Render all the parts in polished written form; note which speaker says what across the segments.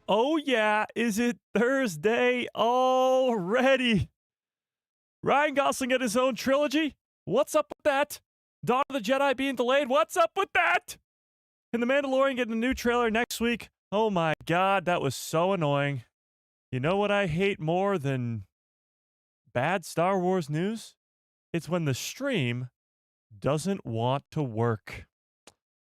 Speaker 1: Oh, yeah. Is it Thursday already? Ryan Gosling get his own trilogy? What's up with that? Dawn of the Jedi being delayed? What's up with that? And The Mandalorian getting a new trailer next week? Oh my god, that was so annoying. You know what I hate more than bad Star Wars news? It's when the stream doesn't want to work.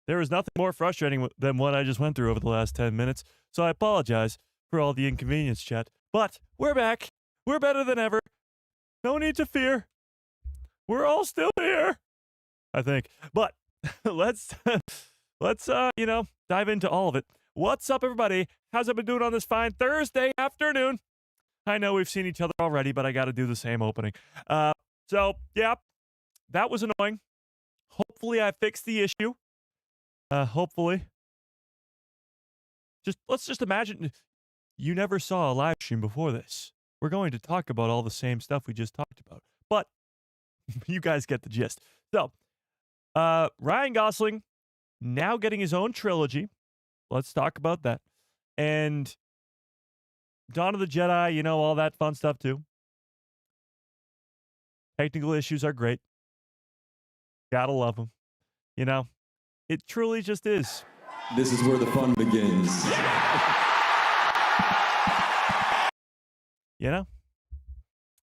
Speaker 1: There is nothing more frustrating than what I just went through over the last 10 minutes, so I apologize for all the inconvenience, chat. But we're back. We're better than ever. No need to fear. We're all still here, I think. But let's dive into all of it. What's up, everybody? How's it been doing on this fine Thursday afternoon? I know we've seen each other already, but I got to do the same opening. So, yeah, that was annoying. Hopefully I fixed the issue. Hopefully. Let's just imagine you never saw a live stream before this. We're going to talk about all the same stuff we just talked about. But you guys get the gist. So, Ryan Gosling now getting his own trilogy. Let's talk about that. And Dawn of the Jedi, all that fun stuff too. Technical issues are great. Gotta love them. It truly just is.
Speaker 2: This is where the fun begins.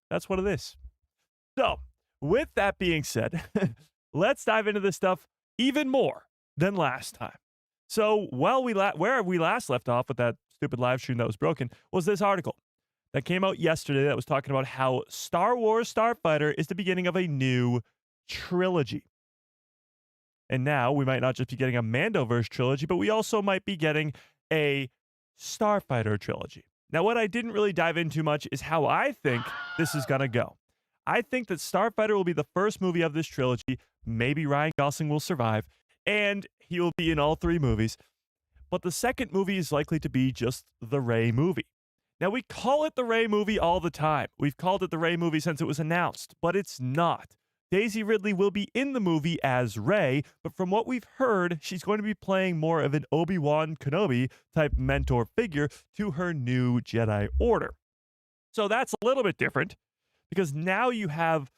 Speaker 1: That's what it is. So, with that being said, let's dive into this stuff even more than last time. So, where we last left off with that stupid live stream that was broken was this article that came out yesterday that was talking about how Star Wars Starfighter is the beginning of a new trilogy. And now we might not just be getting a Mandoverse trilogy, but we also might be getting a Starfighter trilogy. Now, what I didn't really dive into much is how I think this is going to go. I think that Starfighter will be the first movie of this trilogy. Maybe Ryan Gosling will survive, and he will be in all three movies. But the second movie is likely to be just the Rey movie. Now, we call it the Rey movie all the time. We've called it the Rey movie since it was announced, but it's not. Daisy Ridley will be in the movie as Rey, but from what we've heard, she's going to be playing more of an Obi-Wan Kenobi type mentor figure to her new Jedi Order. So that's a little bit different, because now you have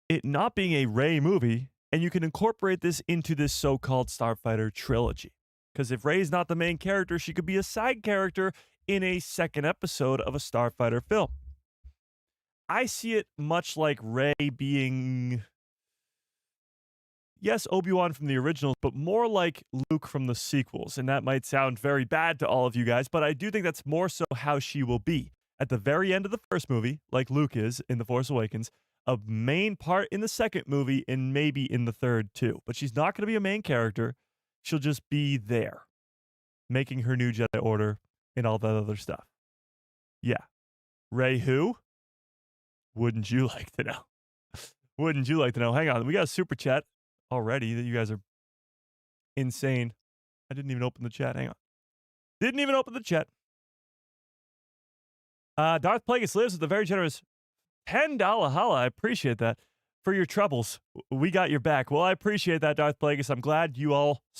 Speaker 1: it not being a Rey movie, and you can incorporate this into this so-called Starfighter trilogy. Because if Rey's not the main character, she could be a side character in a second episode of a Starfighter film. I see it much like Rey being, yes, Obi-Wan from the originals, but more like Luke from the sequels. And that might sound very bad to all of you guys, but I do think that's more so how she will be. At the very end of the first movie, like Luke is in The Force Awakens, a main part in the second movie, and maybe in the third too. But she's not going to be a main character. She'll just be there, making her new Jedi Order and all that other stuff. Yeah. Rey who? Wouldn't you like to know? Wouldn't you like to know? Hang on. We got a super chat already that you guys are insane. I didn't even open the chat. Hang on. Didn't even open the chat. Darth Plagueis lives with a very generous $10 holla. I appreciate that. For your troubles, we got your back. Well, I appreciate that, Darth Plagueis. I'm glad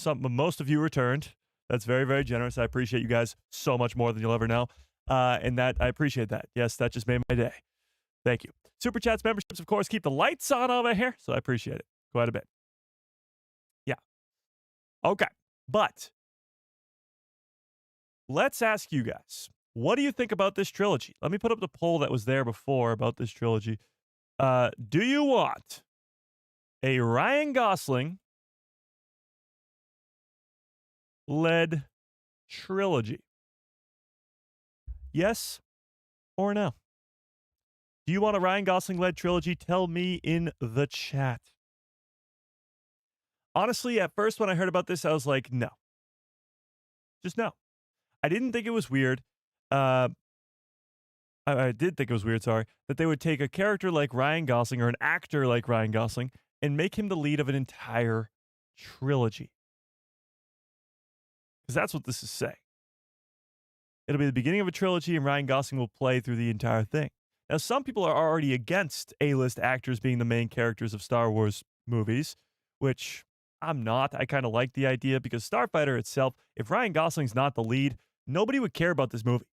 Speaker 1: most of you returned. That's very, very generous. I appreciate you guys so much more than you'll ever know. And that I appreciate that. Yes, that just made my day. Thank you. Super chats, memberships, of course, keep the lights on over here, so I appreciate it quite a bit. Yeah. Okay. But let's ask you guys, what do you think about this trilogy? Let me put up the poll that was there before about this trilogy. Do you want a Ryan Gosling-led trilogy? Yes or no? Do you want a Ryan Gosling-led trilogy? Tell me in the chat. Honestly, at first when I heard about this, I was like, no. Just no. I didn't think it was weird. I did think it was weird, sorry, that they would take a character like Ryan Gosling or an actor like Ryan Gosling and make him the lead of an entire trilogy. Because that's what this is saying. It'll be the beginning of a trilogy and Ryan Gosling will play through the entire thing. Now, some people are already against A-list actors being the main characters of Star Wars movies, which I'm not. I kind of like the idea because Starfighter itself, if Ryan Gosling's not the lead, nobody would care about this movie.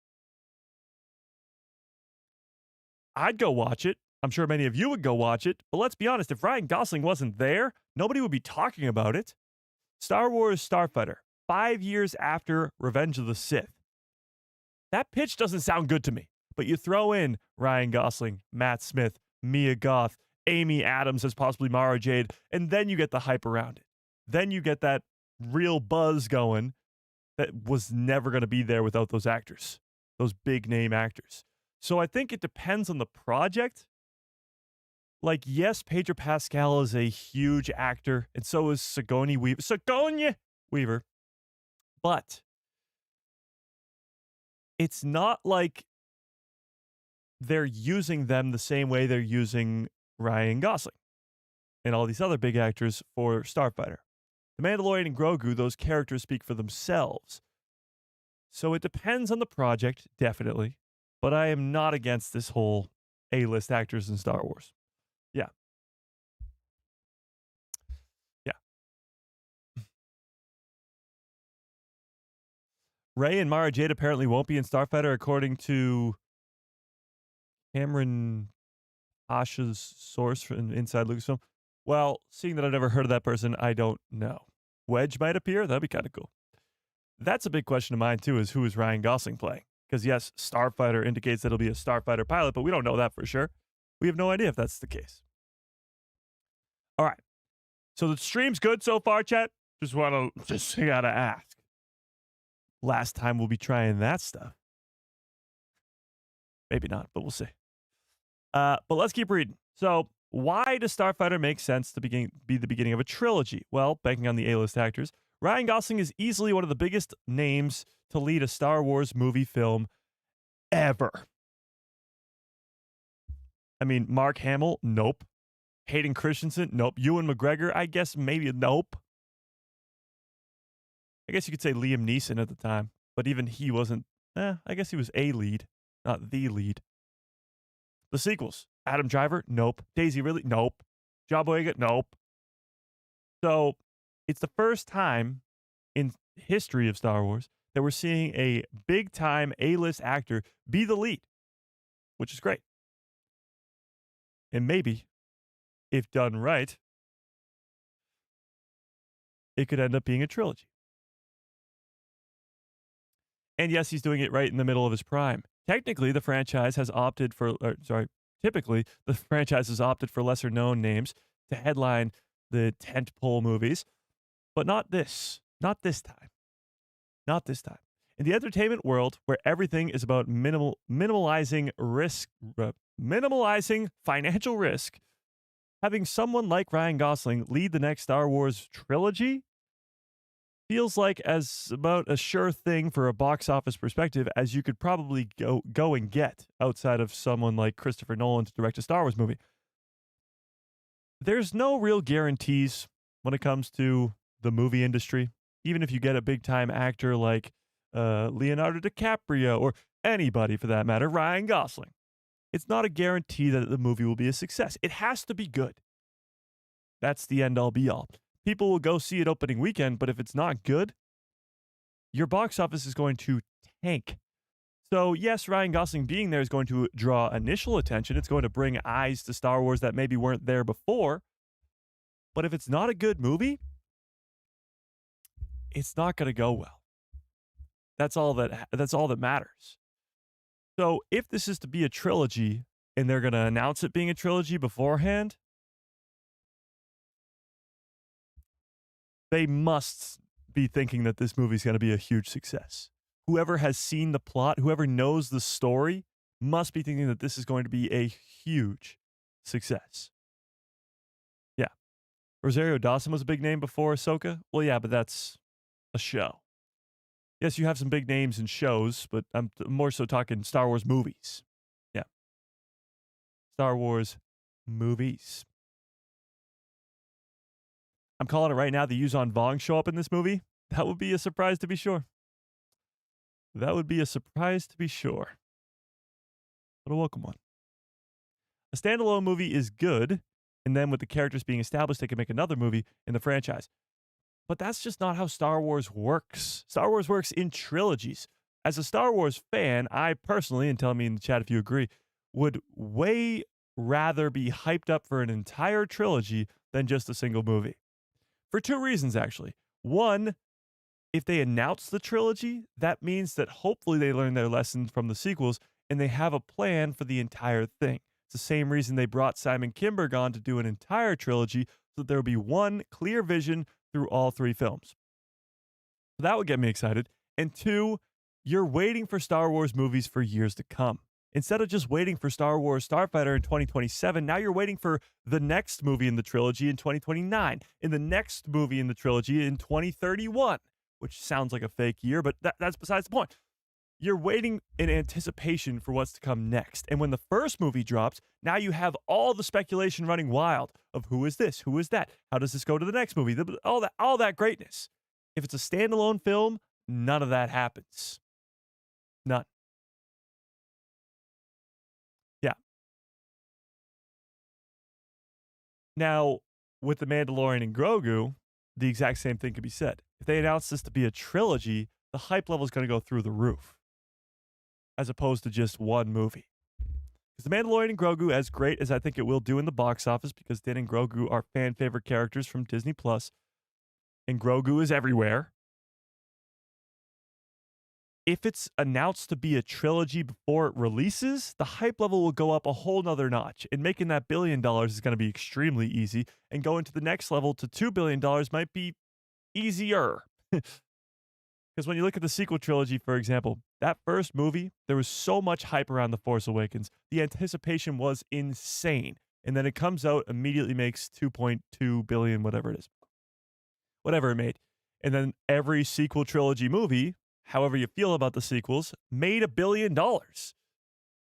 Speaker 1: I'd go watch it. I'm sure many of you would go watch it. But let's be honest, if Ryan Gosling wasn't there, nobody would be talking about it. Star Wars Starfighter, 5 years after Revenge of the Sith. That pitch doesn't sound good to me. But you throw in Ryan Gosling, Matt Smith, Mia Goth, Amy Adams as possibly Mara Jade, and then you get the hype around it. Then you get that real buzz going that was never going to be there without those actors, those big name actors. So I think it depends on the project. Like, yes, Pedro Pascal is a huge actor, and so is Sigourney Weaver. But it's not like they're using them the same way they're using Ryan Gosling and all these other big actors for Starfighter. The Mandalorian and Grogu, those characters speak for themselves. So it depends on the project, definitely. But I am not against this whole A-list actors in Star Wars. Yeah. Yeah. Rey and Mara Jade apparently won't be in Starfighter, according to Cameron Asha's source from inside Lucasfilm. Well, seeing that I've never heard of that person, I don't know. Wedge might appear. That'd be kind of cool. That's a big question of mine, too, is who is Ryan Gosling playing? Because, yes, Starfighter indicates that it'll be a Starfighter pilot, but we don't know that for sure. We have no idea if that's the case. All right. So the stream's good so far, chat? Just gotta ask. Last time we'll be trying that stuff. Maybe not, but we'll see. But let's keep reading. So, why does Starfighter make sense to be the beginning of a trilogy? Well, banking on the A-list actors, Ryan Gosling is easily one of the biggest names to lead a Star Wars movie film ever. I mean, Mark Hamill, nope. Hayden Christensen, nope. Ewan McGregor, I guess maybe nope. I guess you could say Liam Neeson at the time, but even he wasn't, I guess he was a lead, not the lead. The sequels, Adam Driver, nope. Daisy Ridley, nope. John Boyega, nope. So it's the first time in history of Star Wars that we're seeing a big-time A-list actor be the lead, which is great. And maybe, if done right, it could end up being a trilogy. And yes, he's doing it right in the middle of his prime. Typically, the franchise has opted for lesser-known names to headline the tentpole movies, but not this. Not this time. Not this time. In the entertainment world, where everything is about minimalizing financial risk, having someone like Ryan Gosling lead the next Star Wars trilogy feels like as about a sure thing for a box office perspective as you could probably go and get outside of someone like Christopher Nolan to direct a Star Wars movie. There's no real guarantees when it comes to the movie industry. Even if you get a big-time actor like Leonardo DiCaprio or anybody for that matter, Ryan Gosling, it's not a guarantee that the movie will be a success. It has to be good. That's the end-all be-all. People will go see it opening weekend, but if it's not good, your box office is going to tank. So yes, Ryan Gosling being there is going to draw initial attention. It's going to bring eyes to Star Wars that maybe weren't there before. But if it's not a good movie, it's not going to go well. That's all that matters. So if this is to be a trilogy and they're going to announce it being a trilogy beforehand, they must be thinking that this movie is going to be a huge success. Whoever has seen the plot, whoever knows the story, must be thinking that this is going to be a huge success. Yeah. Rosario Dawson was a big name before Ahsoka. Well, yeah, but that's a show. Yes, you have some big names in shows, but I'm more so talking Star Wars movies. Yeah. Star Wars movies. I'm calling it right now. The Yuzhan Vong show up in this movie. That would be a surprise to be sure. That would be a surprise to be sure. But a welcome one. A standalone movie is good, and then with the characters being established, they can make another movie in the franchise. But that's just not how Star Wars works. Star Wars works in trilogies. As a Star Wars fan, I personally, and tell me in the chat if you agree, would way rather be hyped up for an entire trilogy than just a single movie. For two reasons, actually. One, if they announce the trilogy, that means that hopefully they learn their lessons from the sequels and they have a plan for the entire thing. It's the same reason they brought Simon Kinberg on to do an entire trilogy so that there will be one clear vision through all three films. So that would get me excited. And two, you're waiting for Star Wars movies for years to come. Instead of just waiting for Star Wars Starfighter in 2027, now you're waiting for the next movie in the trilogy in 2029, in the next movie in the trilogy in 2031, which sounds like a fake year, but that's besides the point. You're waiting in anticipation for what's to come next. And when the first movie drops, now you have all the speculation running wild of who is this, who is that, how does this go to the next movie, all that greatness. If it's a standalone film, none of that happens. None. Yeah. Now, with The Mandalorian and Grogu, the exact same thing could be said. If they announce this to be a trilogy, the hype level is going to go through the roof, as opposed to just one movie. Because The Mandalorian and Grogu, as great as I think it will do in the box office, because Din and Grogu are fan favorite characters from Disney Plus, and Grogu is everywhere. If it's announced to be a trilogy before it releases, the hype level will go up a whole nother notch. And making that $1 billion is going to be extremely easy. And going to the next level to $2 billion might be easier. Because when you look at the sequel trilogy, for example, that first movie, there was so much hype around The Force Awakens. The anticipation was insane. And then it comes out, immediately makes 2.2 billion, whatever it is. Whatever it made. And then every sequel trilogy movie, however you feel about the sequels, made $1 billion.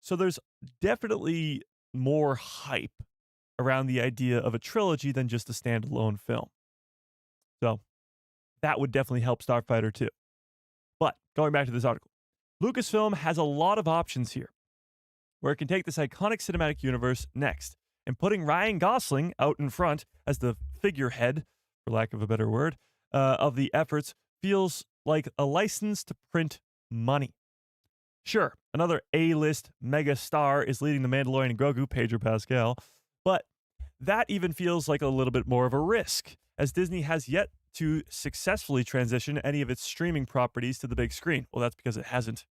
Speaker 1: So there's definitely more hype around the idea of a trilogy than just a standalone film. So that would definitely help Starfighter too. But going back to this article, Lucasfilm has a lot of options here where it can take this iconic cinematic universe next. And putting Ryan Gosling out in front as the figurehead, for lack of a better word, of the efforts feels like a license to print money. Sure, another A-list mega star is leading The Mandalorian and Grogu, Pedro Pascal, but that even feels like a little bit more of a risk, as Disney has yet to successfully transition any of its streaming properties to the big screen. Well, that's because it hasn't,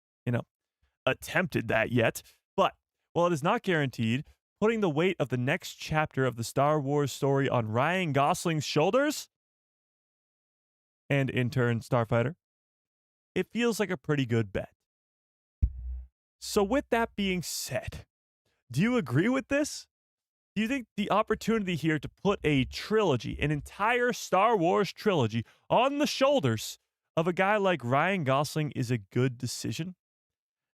Speaker 1: attempted that yet. But while it is not guaranteed, putting the weight of the next chapter of the Star Wars story on Ryan Gosling's shoulders, and in turn, Starfighter, it feels like a pretty good bet. So with that being said, do you agree with this? Do you think the opportunity here to put a trilogy, an entire Star Wars trilogy, on the shoulders of a guy like Ryan Gosling is a good decision?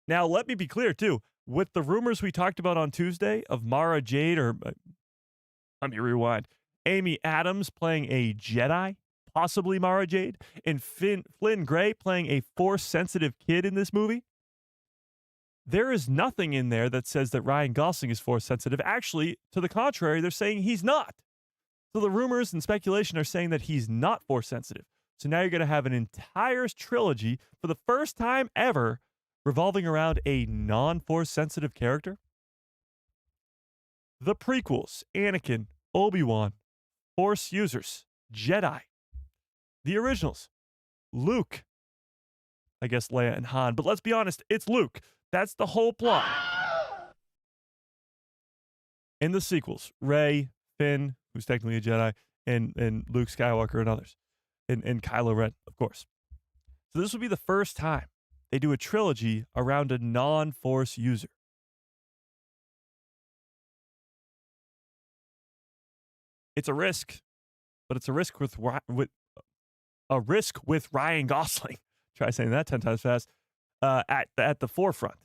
Speaker 1: Now, let me be clear, too. With the rumors we talked about on Tuesday of Mara Jade, or let me rewind, Amy Adams playing a Jedi, possibly Mara Jade, and Flynn Gray playing a Force-sensitive kid in this movie, there is nothing in there that says that Ryan Gosling is Force sensitive. Actually, to the contrary, they're saying he's not. So the rumors and speculation are saying that he's not Force sensitive. So now you're going to have an entire trilogy for the first time ever revolving around a non-Force sensitive character. The prequels, Anakin, Obi-Wan, Force users, Jedi. The originals, Luke. I guess Leia and Han, but let's be honest, it's Luke. That's the whole plot. In the sequels, Rey, Finn, who's technically a Jedi, and Luke Skywalker and others. And Kylo Ren, of course. So this will be the first time they do a trilogy around a non-Force user. It's a risk, but it's a risk with Ryan Gosling. Try saying that 10 times fast. At the forefront,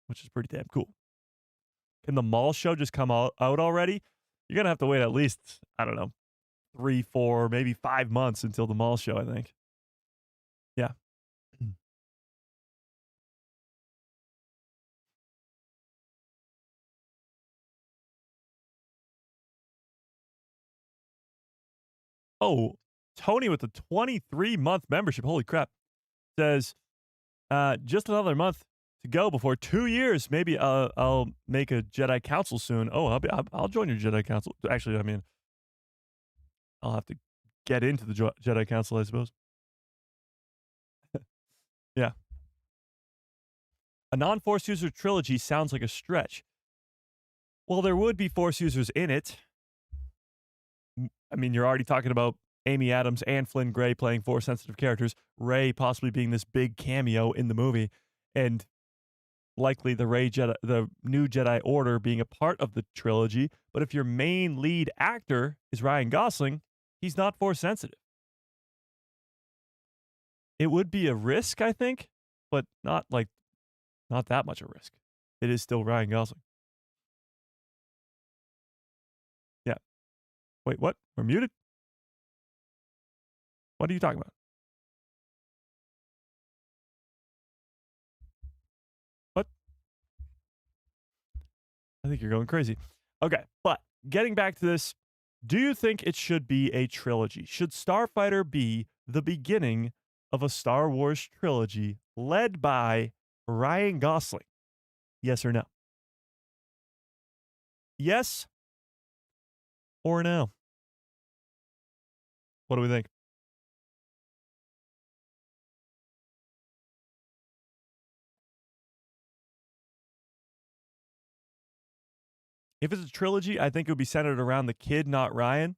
Speaker 1: which is pretty damn cool. Can the mall show just come out already? You're going to have to wait at least, 3, 4, maybe 5 months until the mall show, I think. Yeah. Oh, Tony with the 23-month membership. Holy crap. Says, just another month to go before 2 years. Maybe I'll make a Jedi Council soon. Oh, I'll join your Jedi Council. Actually, I mean, I'll have to get into the Jedi Council, I suppose. Yeah. A non-Force user trilogy sounds like a stretch. Well, there would be Force users in it. I mean, you're already talking about Amy Adams and Flynn Gray playing Force-sensitive characters, Rey possibly being this big cameo in the movie, and likely the new Jedi Order being a part of the trilogy. But if your main lead actor is Ryan Gosling, he's not Force-sensitive. It would be a risk, I think, but not that much a risk. It is still Ryan Gosling. Yeah. Wait, what? We're muted? What are you talking about? What? I think you're going crazy. Okay, but getting back to this, do you think it should be a trilogy? Should Starfighter be the beginning of a Star Wars trilogy led by Ryan Gosling? Yes or no? Yes or no? What do we think? If it's a trilogy, I think it would be centered around the kid, not Ryan.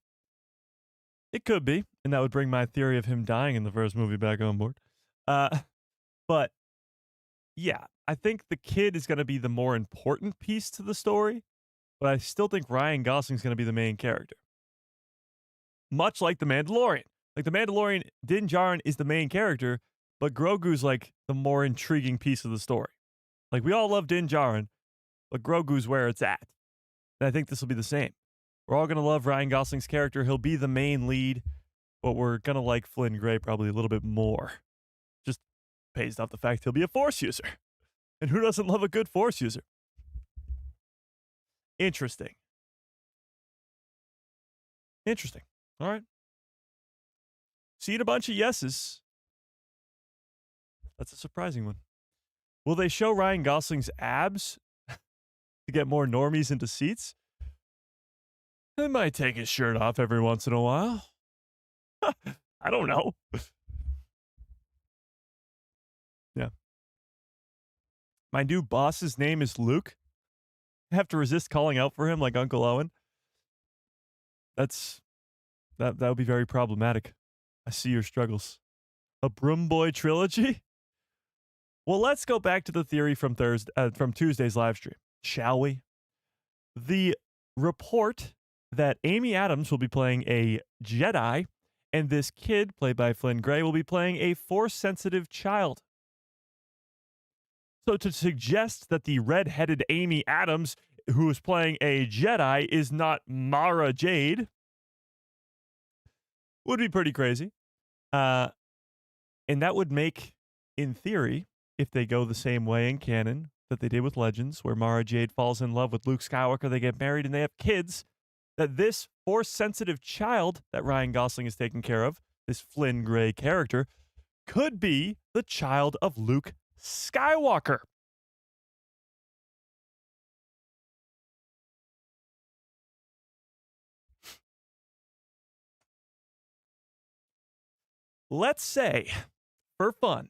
Speaker 1: It could be, and that would bring my theory of him dying in the first movie back on board. But yeah, I think the kid is going to be the more important piece to the story, but I still think Ryan Gosling's going to be the main character. Much like The Mandalorian. Like The Mandalorian, Din Djarin is the main character, but Grogu's like the more intriguing piece of the story. Like we all love Din Djarin, but Grogu's where it's at. And I think this will be the same. We're all going to love Ryan Gosling's character. He'll be the main lead, but we're going to like Flynn Gray probably a little bit more. Just based off the fact he'll be a Force user. And who doesn't love a good Force user? Interesting. All right. Seeing a bunch of yeses. That's a surprising one. Will they show Ryan Gosling's abs to get more normies into seats? They might take his shirt off every once in a while. I don't know. Yeah. My new boss's name is Luke. I have to resist calling out for him like Uncle Owen. That would be very problematic. I see your struggles. A Broom Boy trilogy? Well, let's go back to the theory from Tuesday's live stream, shall we? The report that Amy Adams will be playing a Jedi, and this kid, played by Flynn Gray, will be playing a Force-sensitive child. So to suggest that the red-headed Amy Adams, who is playing a Jedi, is not Mara Jade would be pretty crazy. And that would make, in theory, if they go the same way in canon that they did with Legends, where Mara Jade falls in love with Luke Skywalker, they get married and they have kids, that this Force-sensitive child that Ryan Gosling is taking care of, this Flynn Gray character, could be the child of Luke Skywalker. Let's say, for fun,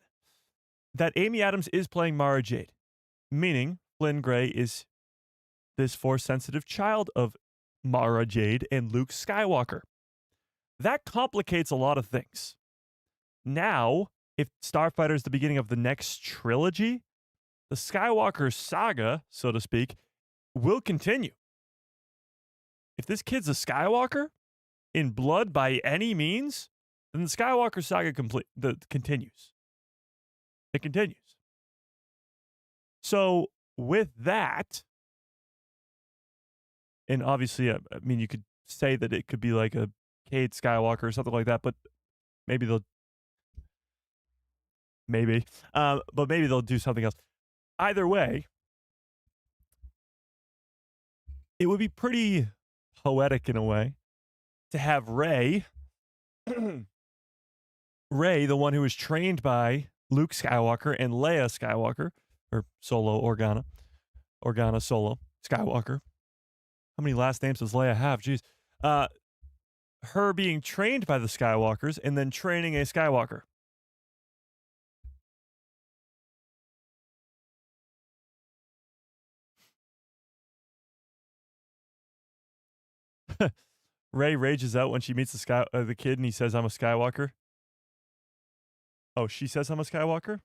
Speaker 1: that Amy Adams is playing Mara Jade, meaning Flynn Gray is this Force-sensitive child of Mara Jade and Luke Skywalker. That complicates a lot of things. Now, if Starfighter is the beginning of the next trilogy, the Skywalker saga, so to speak, will continue. If this kid's a Skywalker in blood by any means, then the Skywalker saga continues. It continues. So with that, and obviously, I mean, you could say that it could be like a Cade Skywalker or something like that, but maybe they'll do something else. Either way, it would be pretty poetic in a way to have Rey Rey, the one who was trained by Luke Skywalker and Leia Skywalker, or Solo Organa Solo Skywalker. How many last names does Leia have? Jeez. Her being trained by the Skywalkers and then training a Skywalker. Rey rages out when she meets the kid and he says, "I'm a Skywalker." Oh, she says, "I'm a Skywalker"?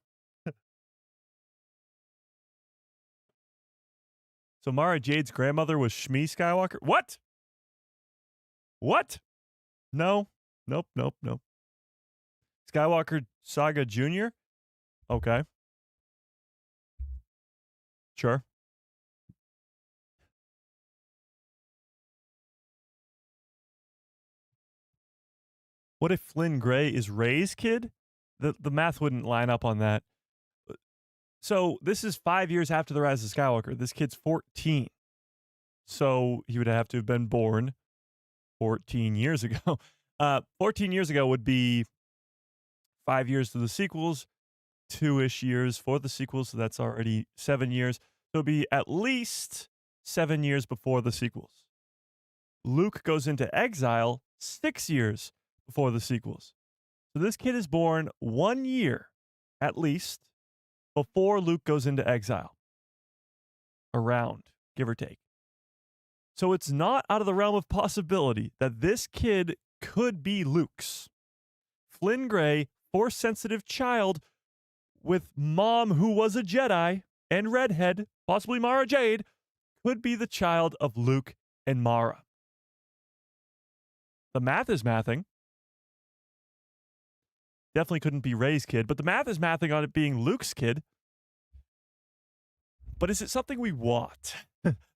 Speaker 1: So Mara Jade's grandmother was Shmi Skywalker? What? What? No. Nope. Skywalker Saga Jr.? Okay. Sure. What if Flynn Gray is Rey's kid? The math wouldn't line up on that. So this is 5 years after the Rise of Skywalker. This kid's 14. So he would have to have been born 14 years ago. 14 years ago would be 5 years to the sequels, 2-ish years for the sequels. So that's already 7 years. So it'll be at least 7 years before the sequels. Luke goes into exile 6 years before the sequels. So this kid is born 1 year, at least, before Luke goes into exile. Around, give or take. So it's not out of the realm of possibility that this kid could be Luke's. Flynn Gray, Force-sensitive child with mom who was a Jedi and redhead, possibly Mara Jade, could be the child of Luke and Mara. The math is mathing. Definitely couldn't be Rey's kid, but the math is mathing on it being Luke's kid. But is it something we want?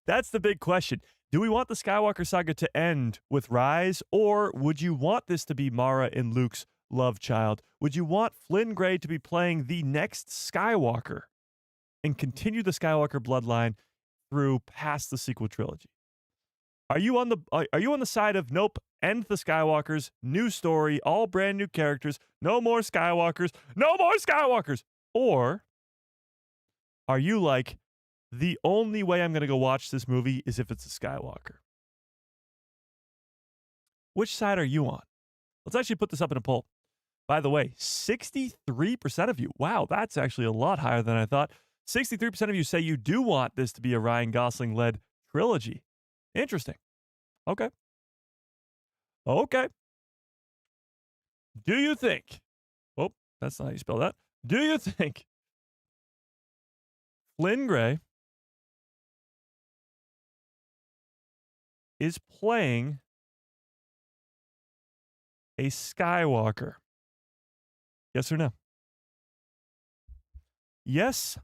Speaker 1: That's the big question. Do we want the Skywalker saga to end with Rise, or would you want this to be Mara and Luke's love child? Would you want Flynn Gray to be playing the next Skywalker and continue the Skywalker bloodline through past the sequel trilogy? Are you on the side of nope, end the Skywalkers, new story, all brand new characters, no more Skywalkers, no more Skywalkers? Or are you like, the only way I'm going to go watch this movie is if it's a Skywalker? Which side are you on? Let's actually put this up in a poll. By the way, 63% of you, wow, that's actually a lot higher than I thought. 63% of you say you do want this to be a Ryan Gosling-led trilogy. Interesting. Okay. Do you think, oh, that's not how you spell that. Do you think Flynn Gray is playing a Skywalker? Yes or no? Yes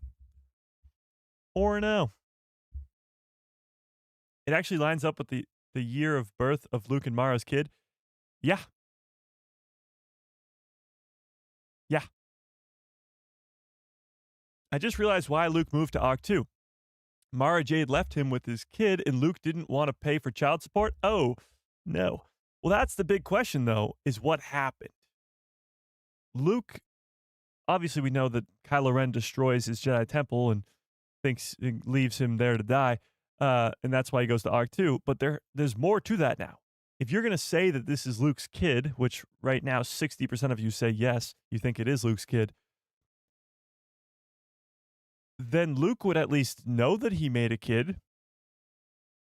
Speaker 1: or no? It actually lines up with the year of birth of Luke and Mara's kid. Yeah. I just realized why Luke moved to Arc 2. Mara Jade left him with his kid, and Luke didn't want to pay for child support? Oh, no. Well, that's the big question, though, is what happened. Luke, obviously we know that Kylo Ren destroys his Jedi temple and leaves him there to die, and that's why he goes to Arc 2. But there's more to that now. If you're going to say that this is Luke's kid, which right now 60% of you say yes, you think it is Luke's kid, then Luke would at least know that he made a kid.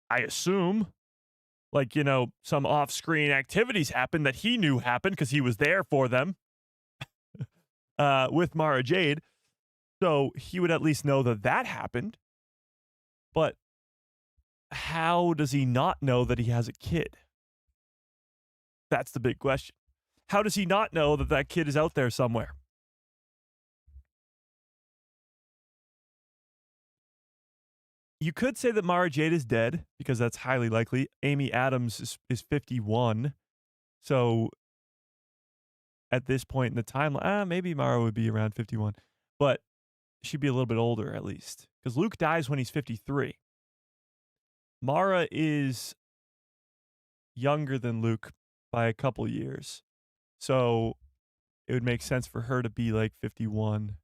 Speaker 1: I assume. Like, some off-screen activities happened that he knew happened because he was there for them with Mara Jade. So he would at least know that happened. But how does he not know that he has a kid? That's the big question. How does he not know that kid is out there somewhere? You could say that Mara Jade is dead, because that's highly likely. Amy Adams is 51. So at this point in the timeline, maybe Mara would be around 51. But she'd be a little bit older at least, because Luke dies when he's 53. Mara is younger than Luke by a couple years. So it would make sense for her to be like 51.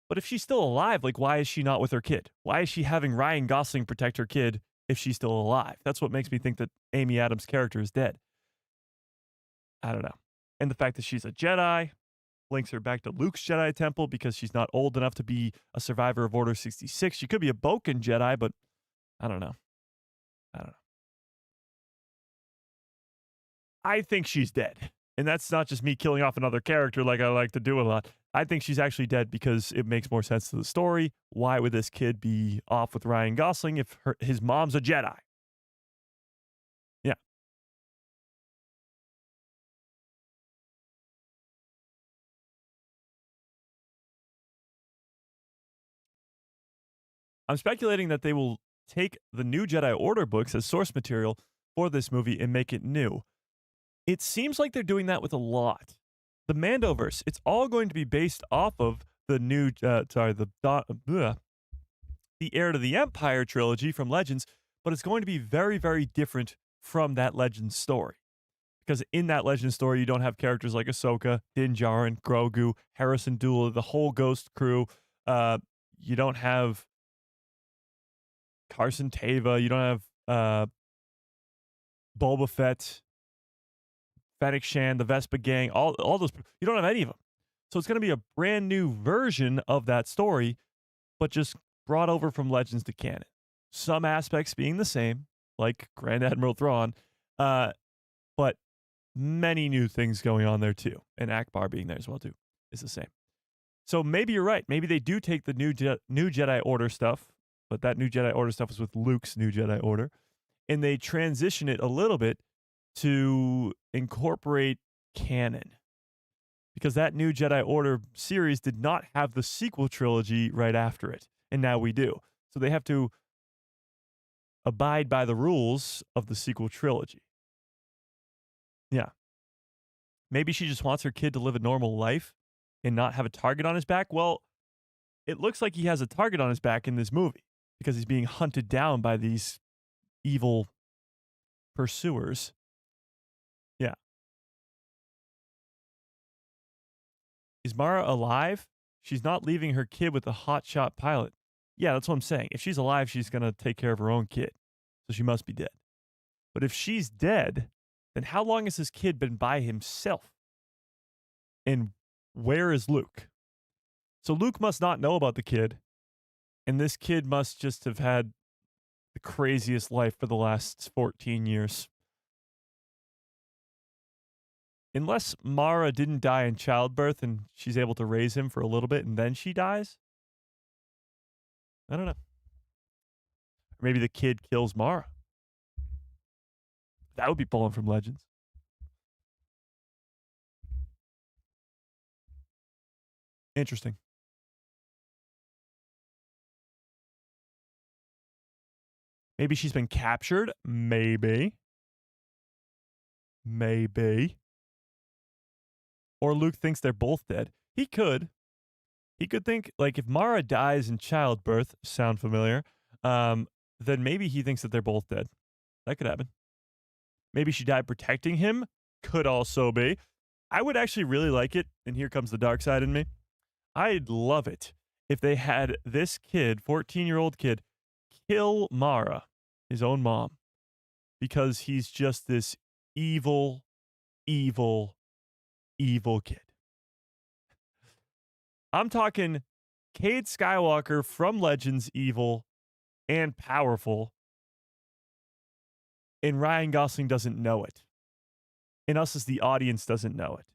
Speaker 1: But if she's still alive, like, why is she not with her kid? Why is she having Ryan Gosling protect her kid if she's still alive? That's what makes me think that Amy Adams' character is dead. I don't know. And the fact that she's a Jedi links her back to Luke's Jedi temple because she's not old enough to be a survivor of Order 66. She could be a Boken Jedi, but I don't know. I think she's dead. And that's not just me killing off another character like I like to do a lot. I think she's actually dead because it makes more sense to the story. Why would this kid be off with Ryan Gosling if his mom's a Jedi? Yeah. I'm speculating that they will take the new Jedi Order books as source material for this movie and make it new. It seems like they're doing that with a lot. The Mandoverse, it's all going to be based off of the new, the Heir to the Empire trilogy from Legends, but it's going to be very, very different from that Legends story. Because in that Legends story, you don't have characters like Ahsoka, Din Djarin, Grogu, Harrison Dula, the whole Ghost crew. You don't have Carson Teva. You don't have Boba Fett, Fennec Shand, the Vespa Gang, all those. You don't have any of them. So it's going to be a brand new version of that story, but just brought over from Legends to canon. Some aspects being the same, like Grand Admiral Thrawn, but many new things going on there too. And Akbar being there as well too is the same. So maybe you're right. Maybe they do take the new Jedi Order stuff, but that new Jedi Order stuff was with Luke's new Jedi Order, and they transition it a little bit to incorporate canon. Because that new Jedi Order series did not have the sequel trilogy right after it, and now we do. So they have to abide by the rules of the sequel trilogy. Yeah. Maybe she just wants her kid to live a normal life and not have a target on his back. Well, it looks like he has a target on his back in this movie because he's being hunted down by these evil pursuers. Yeah. Is Mara alive? She's not leaving her kid with a hotshot pilot. Yeah, that's what I'm saying. If she's alive, she's going to take care of her own kid. So she must be dead. But if she's dead, then how long has this kid been by himself? And where is Luke? So Luke must not know about the kid. And this kid must just have had the craziest life for the last 14 years. Unless Mara didn't die in childbirth and she's able to raise him for a little bit and then she dies? I don't know. Or maybe the kid kills Mara. That would be pulling from Legends. Interesting. Maybe she's been captured. Maybe. Or Luke thinks they're both dead. He could. He could think, like, if Mara dies in childbirth, sound familiar, then maybe he thinks that they're both dead. That could happen. Maybe she died protecting him. Could also be. I would actually really like it, and here comes the dark side in me. I'd love it if they had this kid, 14-year-old kid, kill Mara, his own mom, because he's just this evil kid. I'm talking Jade Skywalker from Legends evil and powerful, and Ryan Gosling doesn't know it. And us as the audience doesn't know it.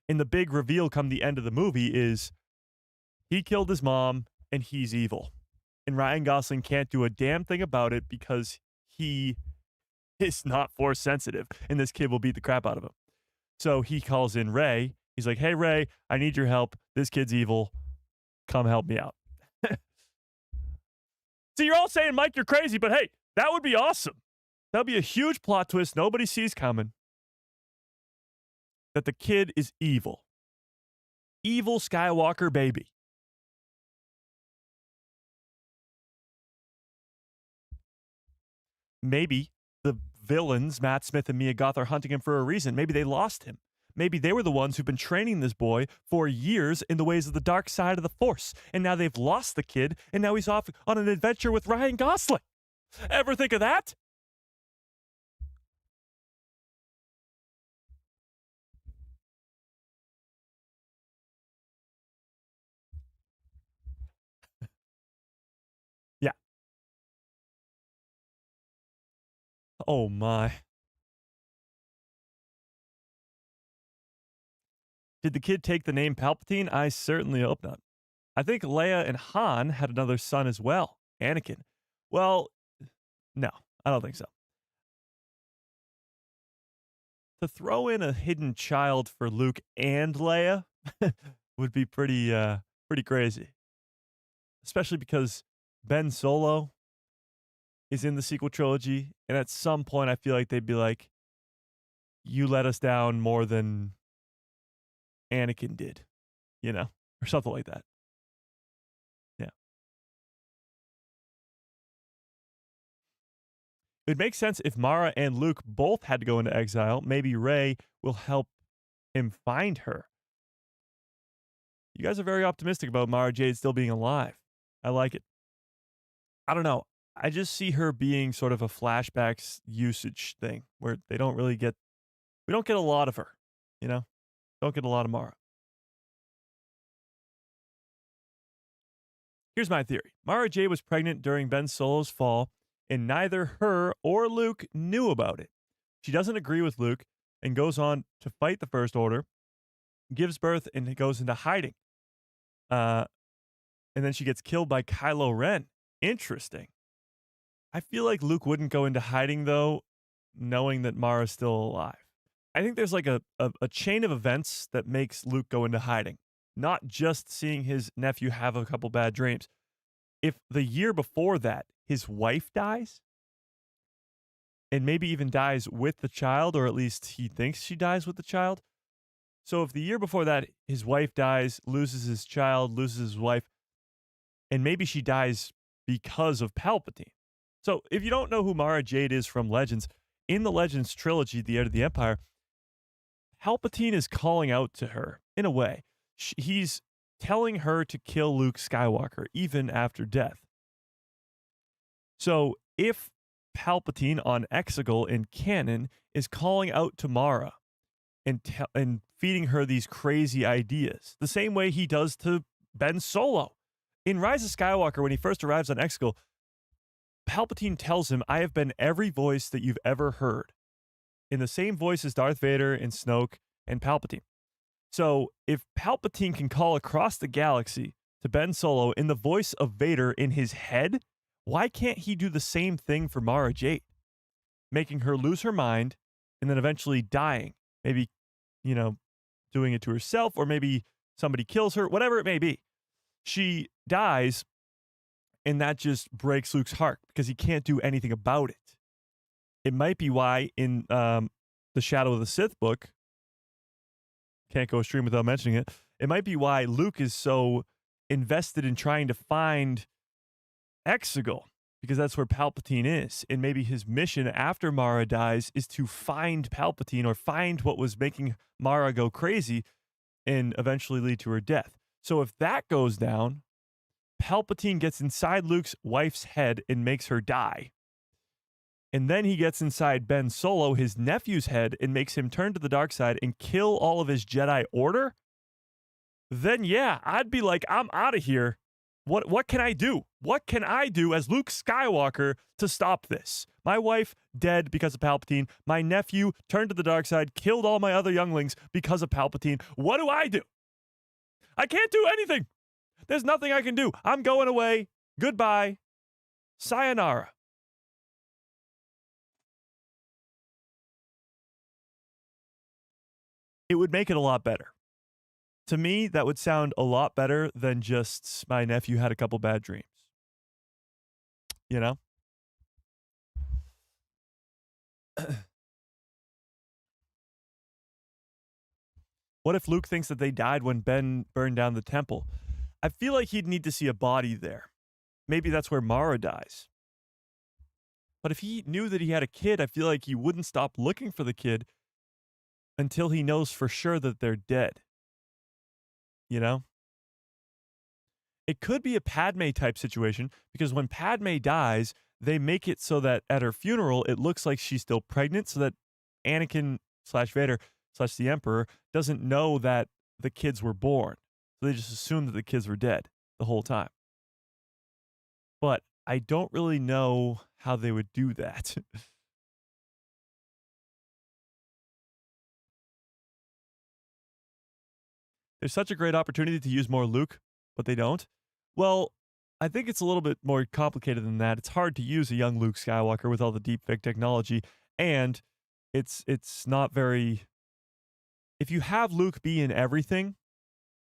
Speaker 1: And the big reveal come the end of the movie is he killed his mom and he's evil. And Ryan Gosling can't do a damn thing about it because he is not force sensitive, and this kid will beat the crap out of him. So he calls in Ray. He's like, hey, Ray, I need your help. This kid's evil. Come help me out. So you're all saying, Mike, you're crazy, but hey, that would be awesome. That would be a huge plot twist nobody sees coming. That the kid is evil. Evil Skywalker baby. Maybe the villains, Matt Smith and Mia Goth, are hunting him for a reason. Maybe they lost him. Maybe they were the ones who've been training this boy for years in the ways of the dark side of the Force. And now they've lost the kid, and now he's off on an adventure with Ryan Gosling. Ever think of that? Yeah. Oh my. Did the kid take the name Palpatine? I certainly hope not. I think Leia and Han had another son as well, Anakin. Well, no, I don't think so. To throw in a hidden child for Luke and Leia would be pretty crazy. Especially because Ben Solo is in the sequel trilogy, and at some point I feel like they'd be like, you let us down more than Anakin did, or something like that. Yeah. It makes sense if Mara and Luke both had to go into exile. Maybe Rey will help him find her. You guys are very optimistic about Mara Jade still being alive. I like it. I don't know. I just see her being sort of a flashbacks usage thing where we don't get a lot of her, Don't get a lot of Mara. Here's my theory. Mara Jade was pregnant during Ben Solo's fall, and neither her or Luke knew about it. She doesn't agree with Luke and goes on to fight the First Order, gives birth, and goes into hiding. And then she gets killed by Kylo Ren. Interesting. I feel like Luke wouldn't go into hiding, though, knowing that Mara's still alive. I think there's like a chain of events that makes Luke go into hiding, not just seeing his nephew have a couple bad dreams. If the year before that, his wife dies, and maybe even dies with the child, or at least he thinks she dies with the child. So if the year before that, his wife dies, loses his child, loses his wife, and maybe she dies because of Palpatine. So if you don't know who Mara Jade is from Legends, in the Legends trilogy, The Heir to the Empire, Palpatine is calling out to her, in a way. He's telling her to kill Luke Skywalker, even after death. So if Palpatine on Exegol in canon is calling out to Mara and feeding her these crazy ideas, the same way he does to Ben Solo. In Rise of Skywalker, when he first arrives on Exegol, Palpatine tells him, I have been every voice that you've ever heard, in the same voice as Darth Vader and Snoke and Palpatine. So if Palpatine can call across the galaxy to Ben Solo in the voice of Vader in his head, why can't he do the same thing for Mara Jade? Making her lose her mind and then eventually dying. Maybe, doing it to herself, or maybe somebody kills her, whatever it may be. She dies, and that just breaks Luke's heart because he can't do anything about it. It might be why in the Shadow of the Sith book, can't go a stream without mentioning it, it might be why Luke is so invested in trying to find Exegol, because that's where Palpatine is. And maybe his mission after Mara dies is to find Palpatine, or find what was making Mara go crazy and eventually lead to her death. So if that goes down, Palpatine gets inside Luke's wife's head and makes her die. And then he gets inside Ben Solo, his nephew's head, and makes him turn to the dark side and kill all of his Jedi Order. Then yeah, I'd be like, I'm out of here. What can I do? What can I do as Luke Skywalker to stop this? My wife dead because of Palpatine. My nephew turned to the dark side, killed all my other younglings because of Palpatine. What do I do? I can't do anything. There's nothing I can do. I'm going away. Goodbye. Sayonara. It would make it a lot better. To me, that would sound a lot better than just my nephew had a couple bad dreams. What if Luke thinks that they died when Ben burned down the temple? I feel like he'd need to see a body there. Maybe that's where Mara dies. But if he knew that he had a kid, I feel like he wouldn't stop looking for the kid until he knows for sure that they're dead. You know? It could be a Padme type situation because when Padme dies, they make it so that at her funeral, it looks like she's still pregnant so that Anakin slash Vader slash the Emperor doesn't know that the kids were born. So they just assume that the kids were dead the whole time. But I don't really know how they would do that. There's such a great opportunity to use more Luke, but they don't. Well, I think it's a little bit more complicated than that. It's hard to use a young Luke Skywalker with all the deepfake technology, and it's not very. If you have Luke be in everything,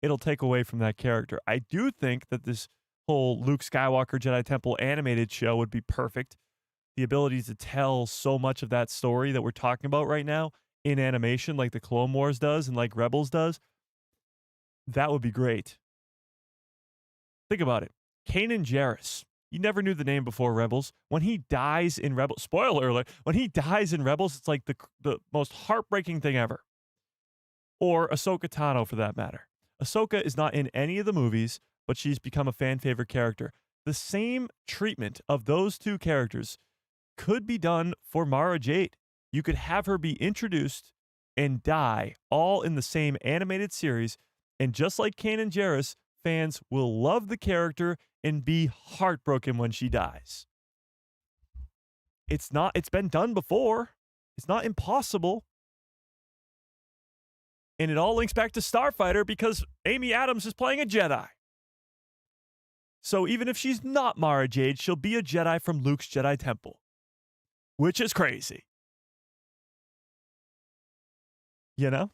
Speaker 1: it'll take away from that character. I do think that this whole Luke Skywalker Jedi Temple animated show would be perfect. The ability to tell so much of that story that we're talking about right now in animation, like the Clone Wars does and like Rebels does, that would be great. Think about it. Kanan Jarrus. You never knew the name before Rebels. When he dies in Rebels, spoiler alert, when he dies in Rebels, it's like the most heartbreaking thing ever. Or Ahsoka Tano, for that matter. Ahsoka is not in any of the movies, but she's become a fan favorite character. The same treatment of those two characters could be done for Mara Jade. You could have her be introduced and die all in the same animated series, and just like Kanan Jarrus, fans will love the character and be heartbroken when she dies. It's been done before. It's not impossible. And it all links back to Starfighter because Amy Adams is playing a Jedi. So even if she's not Mara Jade, she'll be a Jedi from Luke's Jedi Temple, which is crazy. You know?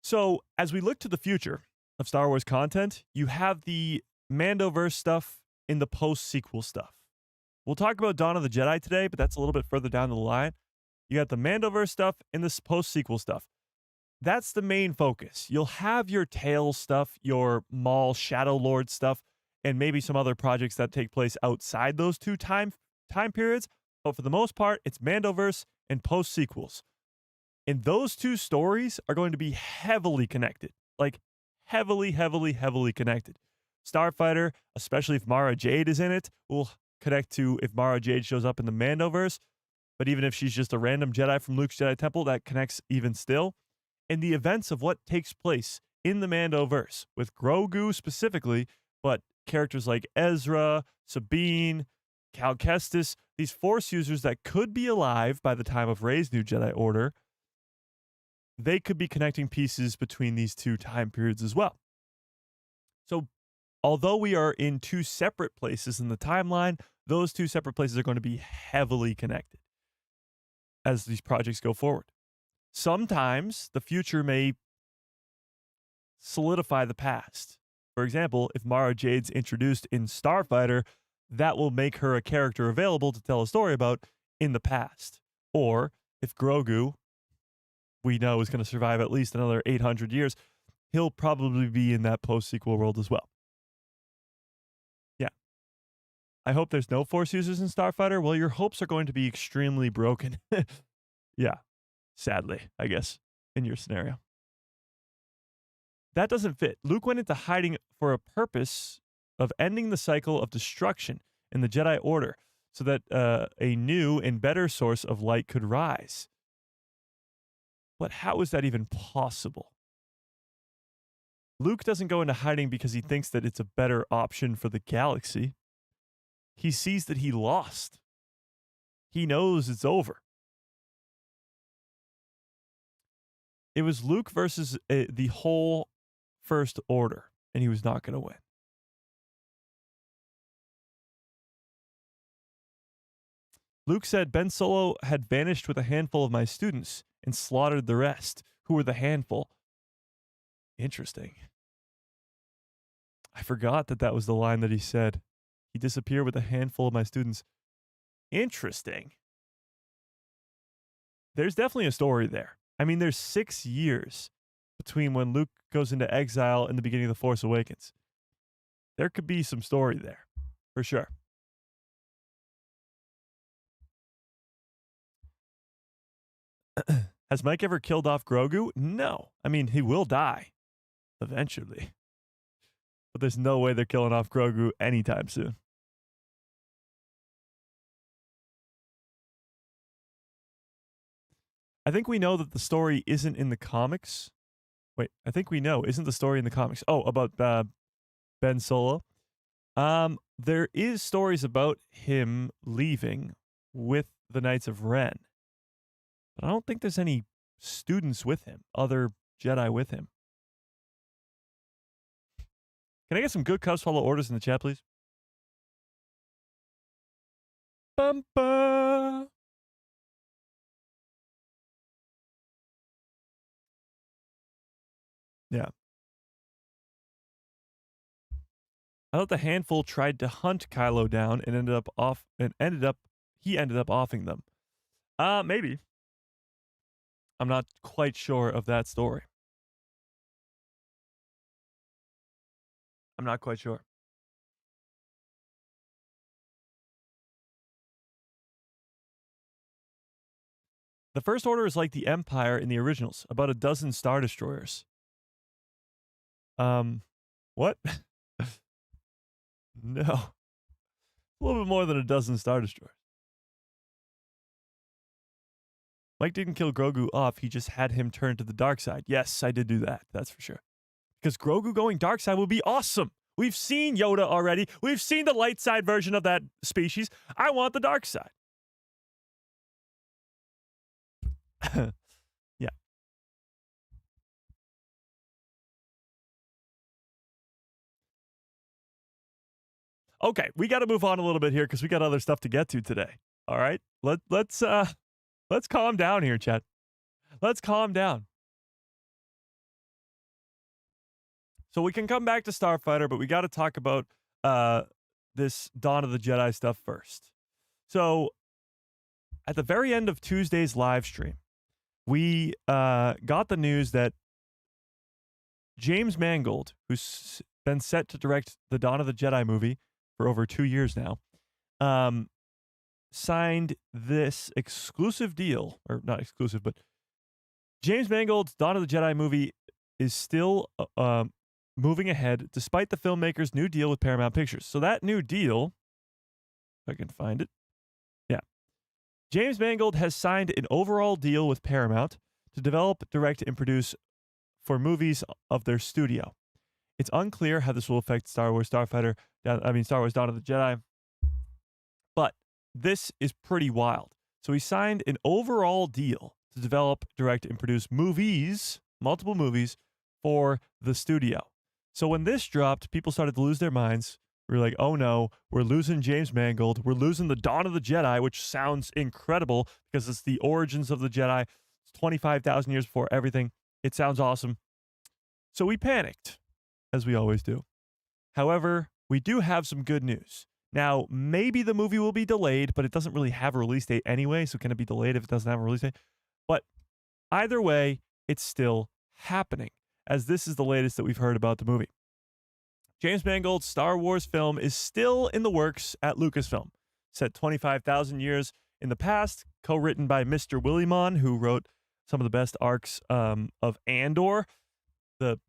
Speaker 1: So as we look to the future of Star Wars content, you have the Mandoverse stuff in the post-sequel stuff. We'll talk about Dawn of the Jedi today, but that's a little bit further down the line. You got the Mandoverse stuff and this post-sequel stuff. That's the main focus. You'll have your Tales stuff, your Maul Shadow Lord stuff, and maybe some other projects that take place outside those two time periods. But for the most part, it's Mandoverse and post-sequels. And those two stories are going to be heavily connected. Like, heavily connected. Starfighter, especially if Mara Jade is in it, will connect to if Mara Jade shows up in the Mandoverse. But even if she's just a random Jedi from Luke's Jedi Temple, that connects even still. And the events of what takes place in the Mandoverse, with Grogu specifically, but characters like Ezra, Sabine, Cal Kestis, these Force users that could be alive by the time of Rey's new Jedi Order, they could be connecting pieces between these two time periods as well. So, although we are in two separate places in the timeline, those two separate places are going to be heavily connected as these projects go forward. Sometimes the future may solidify the past. For example, if Mara Jade's introduced in Starfighter, that will make her a character available to tell a story about in the past. Or if Grogu, we know, is going to survive at least another 800 years, he'll probably be in that post-sequel world as well. Yeah. I hope there's no Force users in Starfighter. Well, your hopes are going to be extremely broken. Yeah. Sadly, I guess, in your scenario. That doesn't fit. Luke went into hiding for a purpose of ending the cycle of destruction in the Jedi Order so that a new and better source of light could rise. But how is that even possible? Luke doesn't go into hiding because he thinks that it's a better option for the galaxy. He sees that he lost. He knows it's over. It was Luke versus the whole First Order, and he was not going to win. Luke said, Ben Solo had vanished with a handful of my students and slaughtered the rest. Who were the handful? Interesting. I forgot that was the line that he said. He disappeared with a handful of my students. Interesting. There's definitely a story there. I mean, there's 6 years between when Luke goes into exile and the beginning of The Force Awakens. There could be some story there, for sure. Has Mike ever killed off Grogu? No. I mean, he will die eventually. But there's no way they're killing off Grogu anytime soon. I think we know that the story isn't in the comics. Wait, I think we know. Isn't the story in the comics? Oh, about Ben Solo. There is stories about him leaving with the Knights of Ren. But I don't think there's any students with him, other Jedi with him. Can I get some good Cubs follow orders in the chat, please? Bumper. Yeah. I thought the handful tried to hunt Kylo down and he ended up offing them. Maybe. I'm not quite sure of that story. I'm not quite sure. The First Order is like the Empire in the originals, about a dozen Star Destroyers. What? No. A little bit more than a dozen Star Destroyers. Mike didn't kill Grogu off, he just had him turn to the dark side. Yes, I did do that, that's for sure. Because Grogu going dark side would be awesome. We've seen Yoda already. We've seen the light side version of that species. I want the dark side. Yeah. Okay, we got to move on a little bit here because we got other stuff to get to today. All right, let's calm down here, Chet. Let's calm down. So we can come back to Starfighter, but we got to talk about this Dawn of the Jedi stuff first. So at the very end of Tuesday's live stream, we got the news that James Mangold, who's been set to direct the Dawn of the Jedi movie for over 2 years now, signed this exclusive deal, or not exclusive, but James Mangold's Dawn of the Jedi movie is still moving ahead despite the filmmaker's new deal with Paramount Pictures. So that new deal, if I can find it, yeah. James Mangold has signed an overall deal with Paramount to develop, direct, and produce for movies of their studio. It's unclear how this will affect Star Wars Star Wars Dawn of the Jedi, but this is pretty wild. So he signed an overall deal to develop, direct, and produce movies, multiple movies, for the studio. So when this dropped, people started to lose their minds. We were like, oh no, we're losing James Mangold. We're losing the Dawn of the Jedi, which sounds incredible because it's the origins of the Jedi. It's 25,000 years before everything. It sounds awesome. So we panicked, as we always do. However, we do have some good news. Now, maybe the movie will be delayed, but it doesn't really have a release date anyway, so can it be delayed if it doesn't have a release date? But either way, it's still happening, as this is the latest that we've heard about the movie. James Mangold's Star Wars film is still in the works at Lucasfilm, set 25,000 years in the past, co-written by Mr. Willimon, who wrote some of the best arcs of Andor. The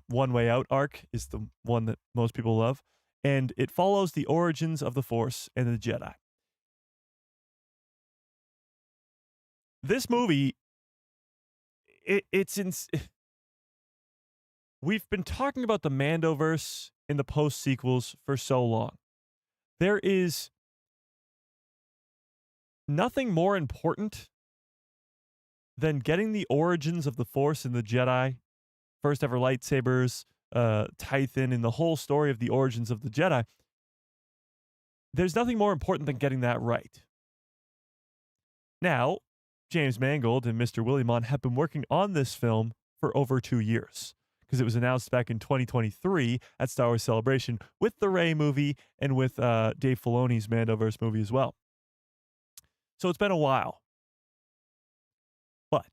Speaker 1: One Way Out arc is the one that most people love, and it follows the origins of the Force and the Jedi. This movie, we've been talking about the Mandoverse in the post-sequels for so long. There is nothing more important than getting the origins of the Force and the Jedi, first ever lightsabers, Tython, and the whole story of the origins of the Jedi. There's nothing more important than getting that right. Now, James Mangold and Mr. Willimon have been working on this film for over 2 years, because it was announced back in 2023 at Star Wars Celebration with the Rey movie and with Dave Filoni's Mandoverse movie as well. So it's been a while. But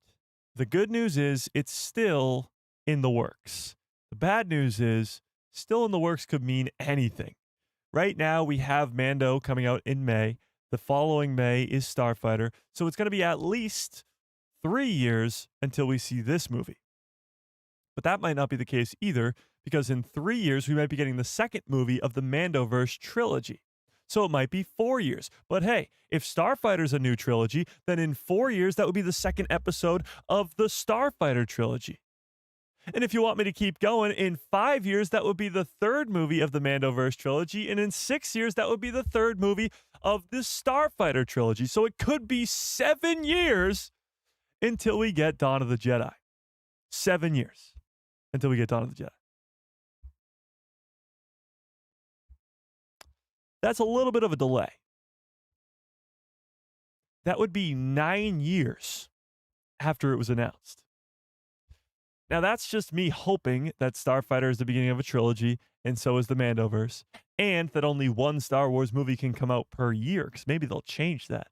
Speaker 1: the good news is it's still in the works. The bad news is still in the works could mean anything. Right now we have Mando coming out in May. The following May is Starfighter. So it's going to be at least 3 years until we see this movie. But that might not be the case either, because in 3 years, we might be getting the second movie of the Mandoverse trilogy. So it might be 4 years. But hey, if Starfighter's a new trilogy, then in 4 years, that would be the second episode of the Starfighter trilogy. And if you want me to keep going, in 5 years, that would be the third movie of the Mandoverse trilogy. And in 6 years, that would be the third movie of the Starfighter trilogy. So it could be 7 years until we get Dawn of the Jedi. 7 years until we get Dawn of the Jedi. That's a little bit of a delay. That would be 9 years after it was announced. Now, that's just me hoping that Starfighter is the beginning of a trilogy, and so is the Mandoverse, and that only one Star Wars movie can come out per year, because maybe they'll change that.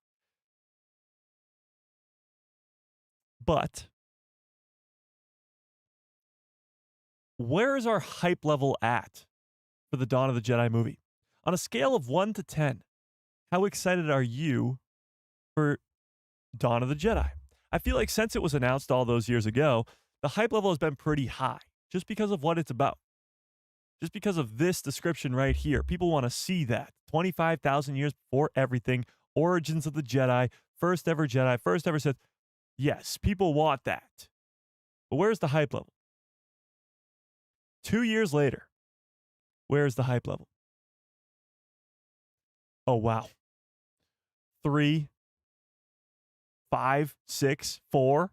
Speaker 1: But where is our hype level at for the Dawn of the Jedi movie? On a scale of 1 to 10, how excited are you for Dawn of the Jedi? I feel like since it was announced all those years ago, the hype level has been pretty high just because of what it's about. Just because of this description right here. People want to see that. 25,000 years before everything, origins of the Jedi, first ever Sith. Yes, people want that. But where's the hype level? 2 years later, where's the hype level? Oh, wow. 3, 5, 6, 4,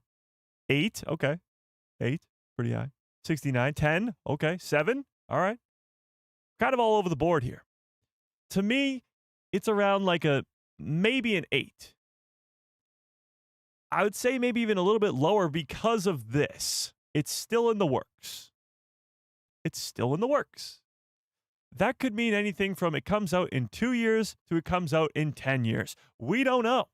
Speaker 1: 8. Okay. 8, pretty high. 69, 10. Okay. 7. All right. Kind of all over the board here. To me, it's around like maybe an 8. I would say maybe even a little bit lower because of this. It's still in the works. It's still in the works. That could mean anything from it comes out in 2 years to it comes out in 10 years. We don't know.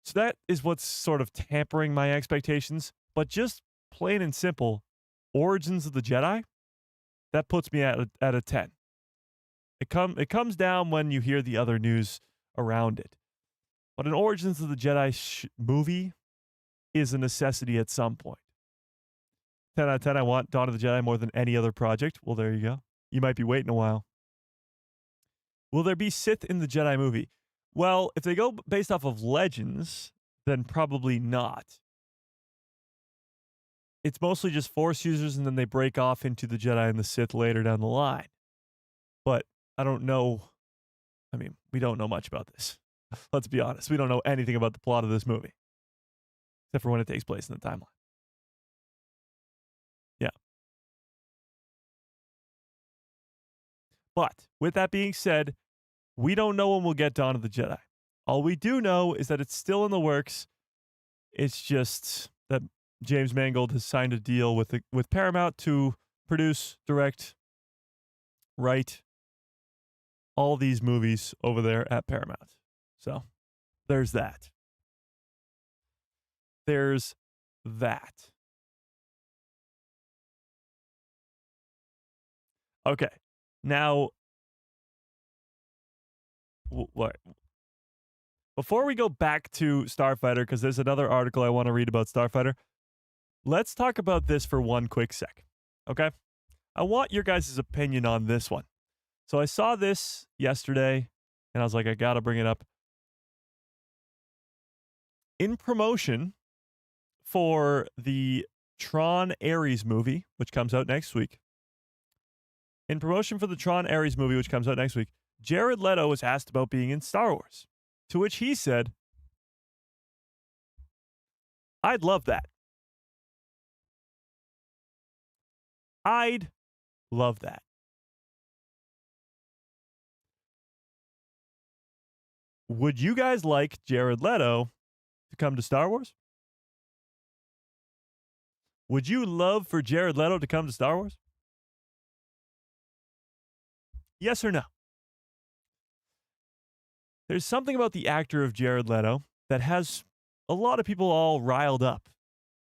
Speaker 1: So that is what's sort of tampering my expectations. But just plain and simple, Origins of the Jedi, that puts me at a 10. It comes down when you hear the other news around it. But an Origins of the Jedi movie is a necessity at some point. 10 out of 10, I want Dawn of the Jedi more than any other project. Well, there you go. You might be waiting a while. Will there be Sith in the Jedi movie? Well, if they go based off of legends, then probably not. It's mostly just Force users, and then they break off into the Jedi and the Sith later down the line. But I don't know. I mean, we don't know much about this. Let's be honest. We don't know anything about the plot of this movie, except for when it takes place in the timeline. Yeah. But with that being said, we don't know when we'll get Dawn of the Jedi. All we do know is that it's still in the works. It's just that James Mangold has signed a deal with Paramount to produce, direct, write all these movies over there at Paramount. So there's that. There's that. Okay. Now, what? Before we go back to Starfighter, because there's another article I want to read about Starfighter, let's talk about this for one quick sec. Okay? I want your guys' opinion on this one. So I saw this yesterday, and I was like, I got to bring it up. In promotion for the Tron Ares movie, which comes out next week, Jared Leto was asked about being in Star Wars, to which he said, I'd love that. I'd love that. Would you guys like Jared Leto to come to Star Wars? Would you love for Jared Leto to come to Star Wars? Yes or no? There's something about the actor of Jared Leto that has a lot of people all riled up.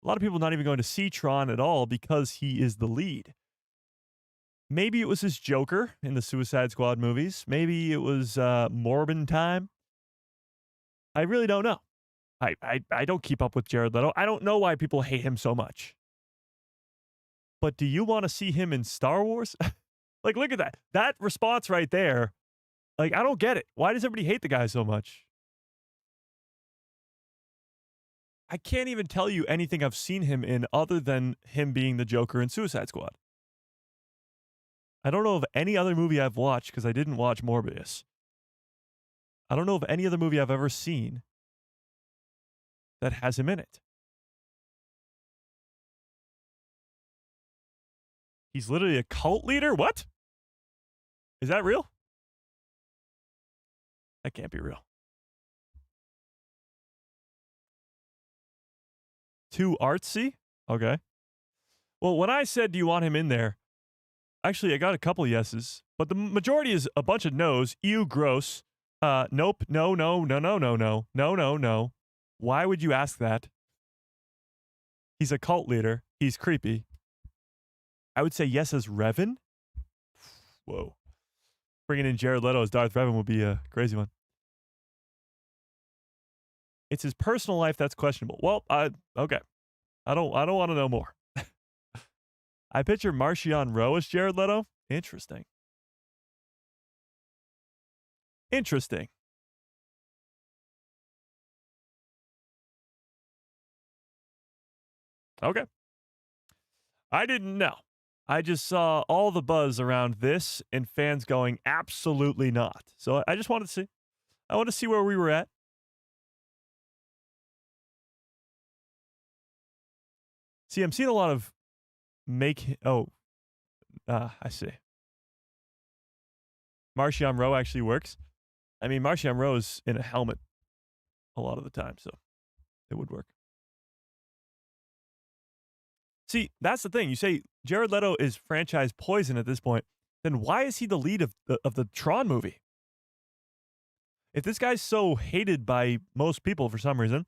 Speaker 1: A lot of people not even going to see Tron at all because he is the lead. Maybe it was his Joker in the Suicide Squad movies. Maybe it was Morbin time. I really don't know. I don't keep up with Jared Leto. I don't know why people hate him so much. But do you want to see him in Star Wars? Like, look at that. That response right there. Like, I don't get it. Why does everybody hate the guy so much? I can't even tell you anything I've seen him in other than him being the Joker in Suicide Squad. I don't know of any other movie I've watched because I didn't watch Morbius. I don't know of any other movie I've ever seen that has him in it. He's literally a cult leader? What? Is that real? That can't be real. Too artsy? Okay. Well, when I said, do you want him in there? Actually, I got a couple yeses, but the majority is a bunch of no's. Ew, gross. Nope. No, no, no, no, no, no. No, no, no. Why would you ask that? He's a cult leader. He's creepy. I would say yes as Revan. Whoa. Bringing in Jared Leto as Darth Revan would be a crazy one. It's his personal life that's questionable. Well, okay. I don't want to know more. I picture Marchion Ro as Jared Leto. Interesting. Interesting. Okay. I didn't know. I just saw all the buzz around this and fans going, absolutely not. So I just wanted to see. I want to see where we were at. See, I'm seeing a lot of I see. Marchion Ro actually works. I mean, Marchion Ro is in a helmet a lot of the time, so it would work. See, that's the thing. You say Jared Leto is franchise poison at this point, then why is he the lead of the Tron movie? If this guy's so hated by most people for some reason,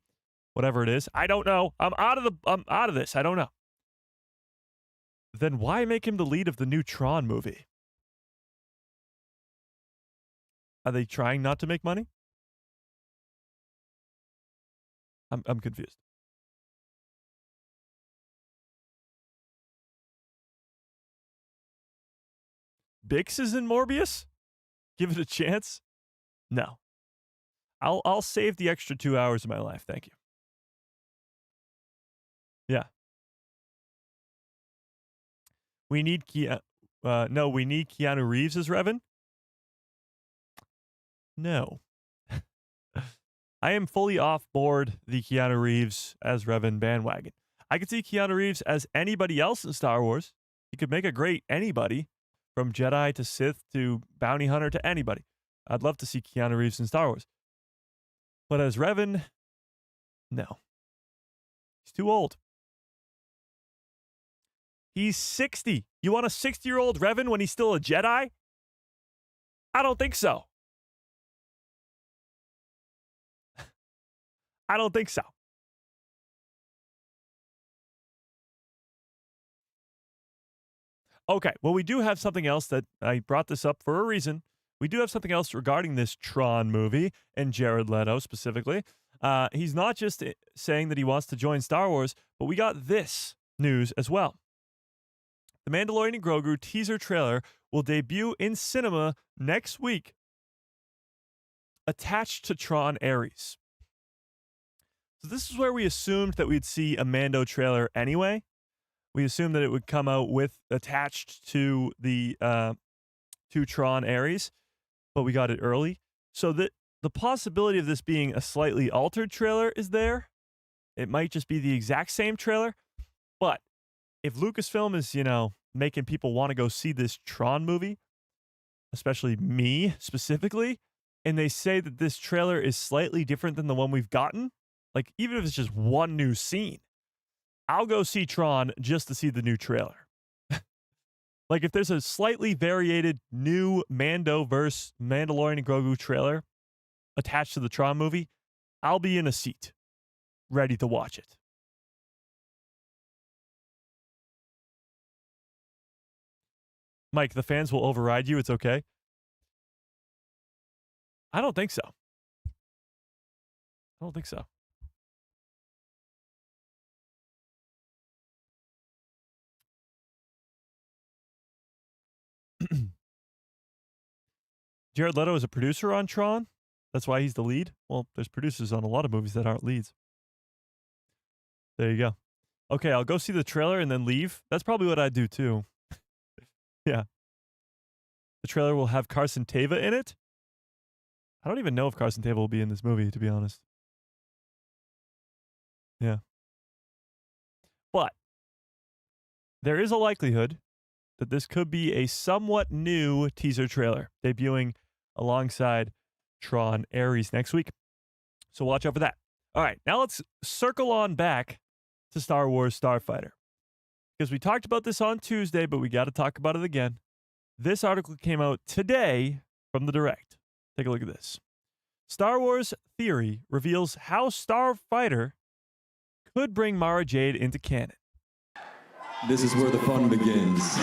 Speaker 1: whatever it is, I don't know. I'm out of this. I don't know. Then why make him the lead of the new Tron movie? Are they trying not to make money? I'm confused. Bix is in Morbius? Give it a chance? No. I'll save the extra 2 hours of my life. Thank you. Yeah. We need we need Keanu Reeves as Revan? No. I am fully off board the Keanu Reeves as Revan bandwagon. I could see Keanu Reeves as anybody else in Star Wars. He could make a great anybody, from Jedi to Sith to bounty hunter to anybody. I'd love to see Keanu Reeves in Star Wars. But as Revan, no. He's too old. He's 60. You want a 60-year-old Revan when he's still a Jedi? I don't think so. I don't think so. Okay, well, we do have something else that I brought this up for a reason. We do have something else regarding this Tron movie and Jared Leto specifically. He's not just saying that he wants to join Star Wars, but we got this news as well. The Mandalorian and Grogu teaser trailer will debut in cinema next week, attached to Tron Ares. So this is where we assumed that we'd see a Mando trailer anyway. We assumed that it would come out with attached to the to Tron Ares, but we got it early. So the possibility of this being a slightly altered trailer is there. It might just be the exact same trailer, but if Lucasfilm is, making people want to go see this Tron movie, especially me specifically, and they say that this trailer is slightly different than the one we've gotten, like even if it's just one new scene, I'll go see Tron just to see the new trailer. Like if there's a slightly variated new Mando versus Mandalorian and Grogu trailer attached to the Tron movie, I'll be in a seat ready to watch it. Mike, the fans will override you. It's okay. I don't think so. I don't think so. Jared Leto is a producer on Tron. That's why he's the lead. Well, there's producers on a lot of movies that aren't leads. There you go. Okay, I'll go see the trailer and then leave. That's probably what I'd do too. Yeah. The trailer will have Carson Teva in it. I don't even know if Carson Teva will be in this movie, to be honest. Yeah. But there is a likelihood that this could be a somewhat new teaser trailer debuting alongside Tron Ares next week. So watch out for that. All right, now let's circle on back to Star Wars Starfighter. Because we talked about this on Tuesday, but we got to talk about it again. This article came out today from the Direct. Take a look at this. Star Wars Theory reveals how Starfighter could bring Mara Jade into canon.
Speaker 2: This is where the fun begins.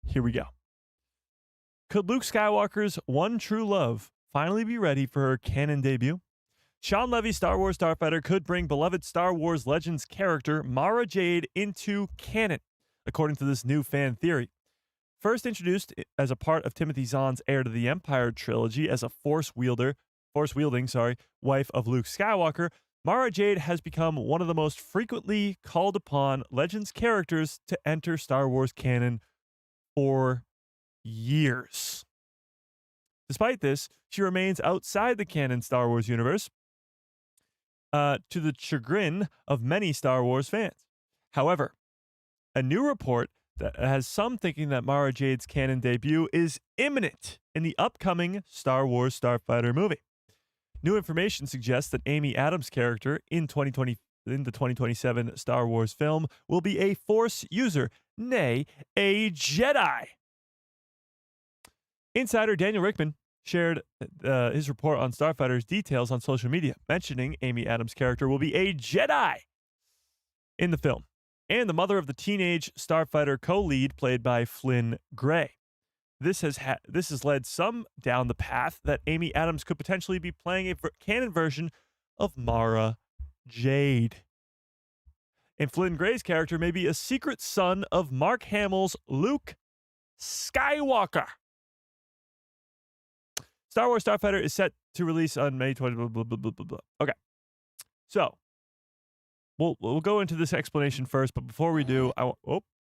Speaker 1: Here we go. Could Luke Skywalker's one true love finally be ready for her canon debut? Sean Levy's Star Wars Starfighter could bring beloved Star Wars Legends character Mara Jade into canon, according to this new fan theory. First introduced as a part of Timothy Zahn's Heir to the Empire trilogy as a force-wielding, wife of Luke Skywalker, Mara Jade has become one of the most frequently called upon Legends characters to enter Star Wars canon for years. Despite this, she remains outside the canon Star Wars universe, to the chagrin of many Star Wars fans. However, a new report that has some thinking that Mara Jade's canon debut is imminent in the upcoming Star Wars Starfighter movie. New information suggests that Amy Adams' character in the 2027 Star Wars film will be a Force user, nay, a Jedi. Insider Daniel Rickman shared his report on Starfighter's details on social media, mentioning Amy Adams' character will be a Jedi in the film, and the mother of the teenage Starfighter co-lead played by Flynn Gray. This has led some down the path that Amy Adams could potentially be playing a canon version of Mara Jade. And Flynn Gray's character may be a secret son of Mark Hamill's Luke Skywalker. Star Wars Starfighter is set to release on May 20. Blah, blah, blah, blah, blah, blah. Okay. So, we'll go into this explanation first, but before we do,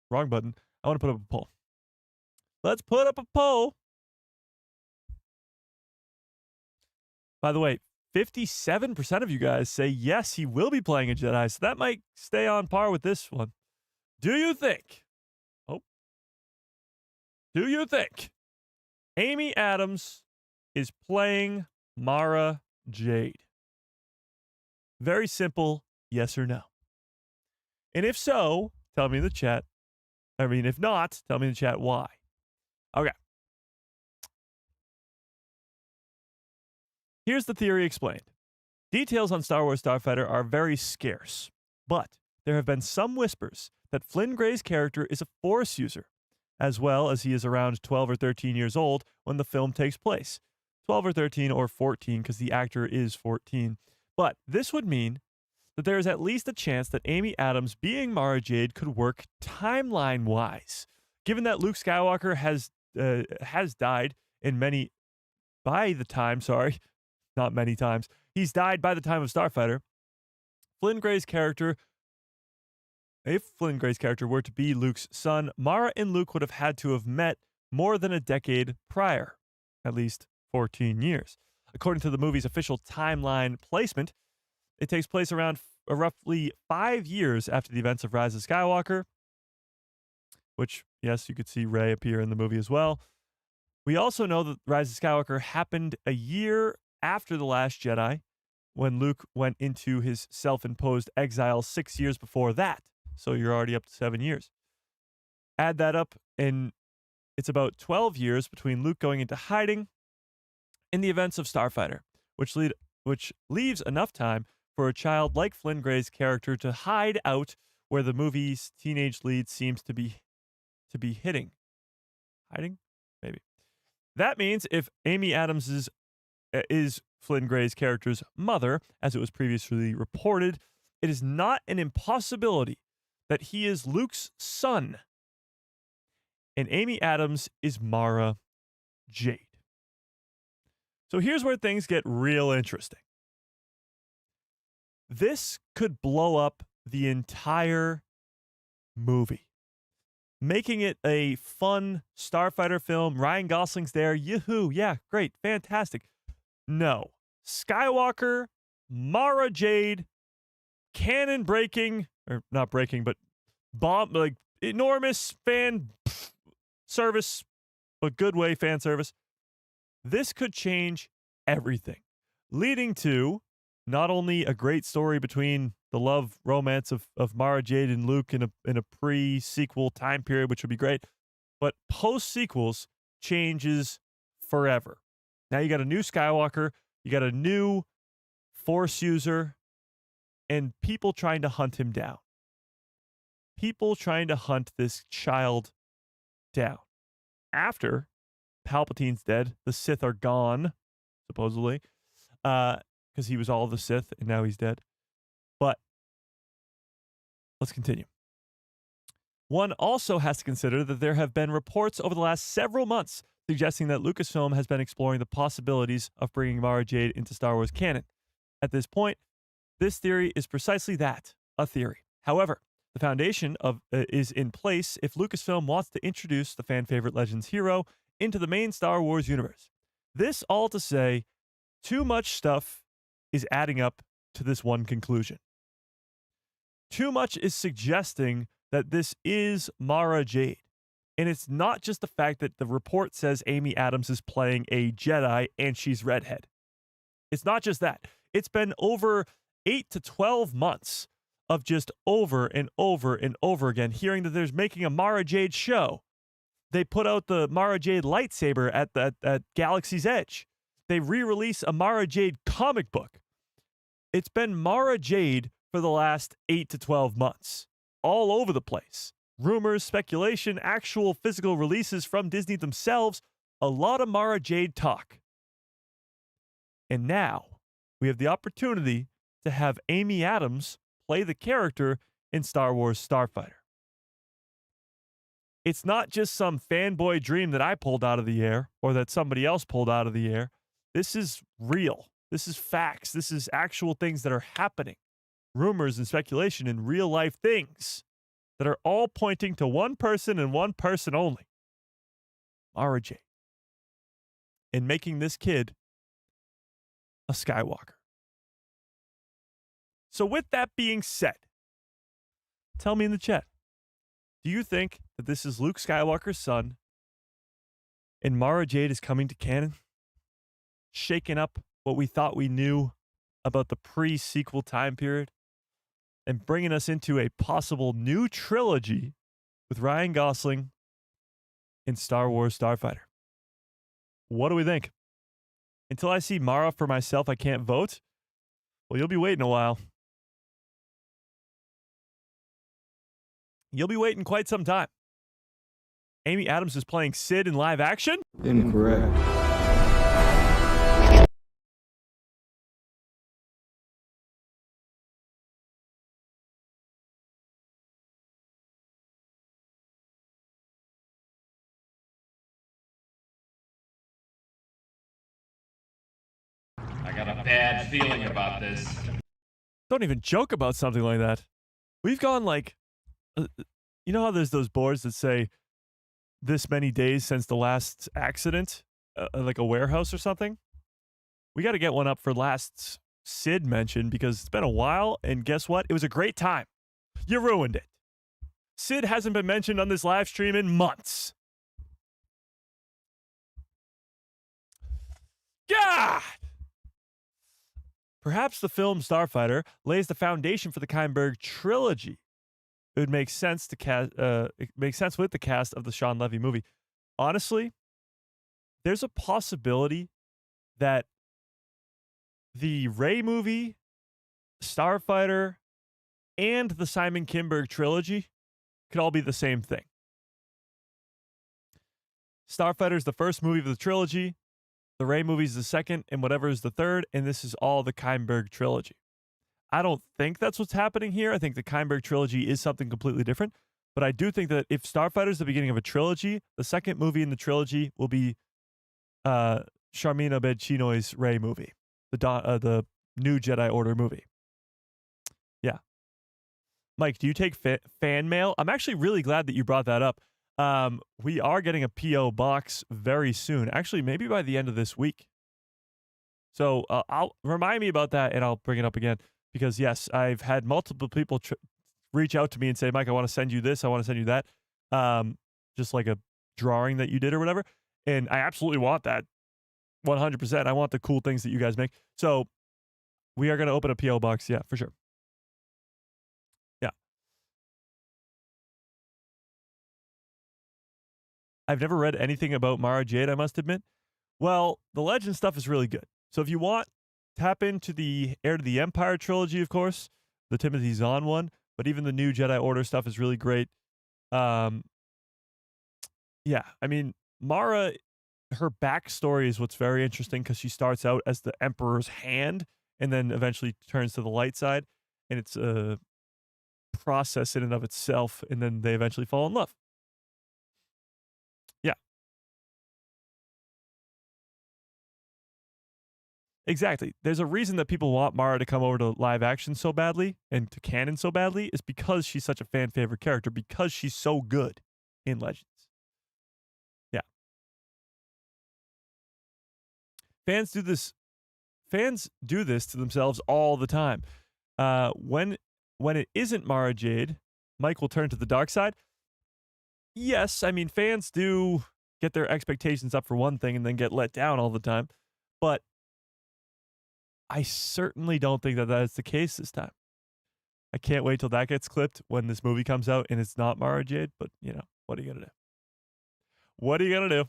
Speaker 1: wrong button. I want to put up a poll. Let's put up a poll. By the way, 57% of you guys say yes, he will be playing a Jedi, so that might stay on par with this one. Do you think Amy Adams is playing Mara Jade? Very simple, yes or no. And if so, tell me in the chat. If not, tell me in the chat why. Okay. Here's the theory explained. Details on Star Wars Starfighter are very scarce, but there have been some whispers that Flynn Gray's character is a Force user, as well as he is around 12 or 13 years old when the film takes place. 12 or 13 or 14 because the actor is 14. But this would mean that there is at least a chance that Amy Adams being Mara Jade could work timeline-wise. Given that Luke Skywalker has died not many times. He's died by the time of Starfighter. If Flynn Gray's character were to be Luke's son, Mara and Luke would have had to have met more than a decade prior, at least 14 years. According to the movie's official timeline placement, it takes place around roughly 5 years after the events of Rise of Skywalker, which, yes, you could see Rey appear in the movie as well. We also know that Rise of Skywalker happened a year after The Last Jedi, when Luke went into his self-imposed exile 6 years before that. So you're already up to 7 years. Add that up, and it's about 12 years between Luke going into hiding and the events of Starfighter, which leaves enough time for a child like Flynn Gray's character to hide out where the movie's teenage lead seems to be hiding. Hiding? Maybe. That means if Amy Adams is Flynn Gray's character's mother, as it was previously reported, it is not an impossibility that he is Luke's son. and Amy Adams is Mara Jade. So here's where things get real interesting. This could blow up the entire movie, making it a fun Starfighter film. Ryan Gosling's there. Yoo-hoo. Yeah, great. Fantastic. No. Skywalker, Mara Jade, canon breaking, or not breaking, but enormous fan service, but good way fan service. This could change everything, leading to not only a great story between the love romance of Mara Jade and Luke in a pre-sequel time period, which would be great, but post-sequels changes forever. Now you got a new Skywalker, you got a new Force user, and people trying to hunt him down. People trying to hunt this child down. After Palpatine's dead, the Sith are gone, supposedly, because he was all of the Sith, and now he's dead. But let's continue. One also has to consider that there have been reports over the last several months suggesting that Lucasfilm has been exploring the possibilities of bringing Mara Jade into Star Wars canon. At this point, this theory is precisely that, a theory. However, the foundation is in place if Lucasfilm wants to introduce the fan-favorite Legends hero into the main Star Wars universe. This all to say, too much stuff is adding up to this one conclusion. Too much is suggesting that this is Mara Jade. And it's not just the fact that the report says Amy Adams is playing a Jedi and she's redhead. It's not just that. It's been over 8 to 12 months of just over and over and over again hearing that there's making a Mara Jade show. They put out the Mara Jade lightsaber at Galaxy's Edge. They re-release a Mara Jade comic book. It's been Mara Jade for the last 8 to 12 months, all over the place. Rumors, speculation, actual physical releases from Disney themselves, a lot of Mara Jade talk. And now we have the opportunity to have Amy Adams play the character in Star Wars Starfighter. It's not just some fanboy dream that I pulled out of the air or that somebody else pulled out of the air. This is real. This is facts. This is actual things that are happening. Rumors and speculation and real life things that are all pointing to one person and one person only. Mara Jade. And making this kid a Skywalker. So with that being said, tell me in the chat, do you think that this is Luke Skywalker's son and Mara Jade is coming to canon? Shaking up what we thought we knew about the pre-sequel time period and bringing us into a possible new trilogy with Ryan Gosling in Star Wars Starfighter. What do we think? Until I see Mara for myself, I can't vote? Well, you'll be waiting a while. You'll be waiting quite some time. Amy Adams is playing Sid in live action?
Speaker 2: Incorrect.
Speaker 3: I got a bad feeling about this.
Speaker 1: Don't even joke about something like that. We've gone like, you know how there's those boards that say this many days since the last accident, like a warehouse or something? We got to get one up for last Sid mention because it's been a while, and guess what? It was a great time. You ruined it. Sid hasn't been mentioned on this live stream in months. God! Perhaps the film Starfighter lays the foundation for the Kindberg trilogy. It would make sense to it makes sense with the cast of the Sean Levy movie. Honestly, there's a possibility that the Rey movie, Starfighter, and the Simon Kinberg trilogy could all be the same thing. Starfighter is the first movie of the trilogy. The Rey movie is the second, and whatever is the third, and this is all the Kindberg trilogy. I don't think that's what's happening here. I think the Kindberg trilogy is something completely different. But I do think that if Starfighter is the beginning of a trilogy, the second movie in the trilogy will be Sharmeen Obaid-Chinoy's Rey movie, the new Jedi Order movie. Yeah. Mike, do you take fan mail? I'm actually really glad that you brought that up. We are getting a P.O. box very soon. Actually, maybe by the end of this week. So I'll remind me about that, and I'll bring it up again. Because, yes, I've had multiple people reach out to me and say, Mike, I want to send you this. I want to send you that. Just like a drawing that you did or whatever. And I absolutely want that. 100%. I want the cool things that you guys make. So we are going to open a P.O. box. Yeah, for sure. Yeah. I've never read anything about Mara Jade, I must admit. Well, the Legend stuff is really good. So if you want, tap into the Heir to the Empire trilogy, of course, the Timothy Zahn one, but even the new Jedi Order stuff is really great. Yeah, I mean, Mara, her backstory is what's very interesting because she starts out as the Emperor's hand and then eventually turns to the light side, and it's a process in and of itself, and then they eventually fall in love. Yeah. Exactly. There's a reason that people want Mara to come over to live action so badly and to canon so badly is because she's such a fan favorite character, because she's so good in Legends. Yeah. Fans do this to themselves all the time. When it isn't Mara Jade, Mike will turn to the dark side. Yes, I mean, fans do get their expectations up for one thing and then get let down all the time. But I certainly don't think that is the case this time. I can't wait till that gets clipped when this movie comes out and it's not Mara Jade, but, you know, what are you going to do? What are you going to do?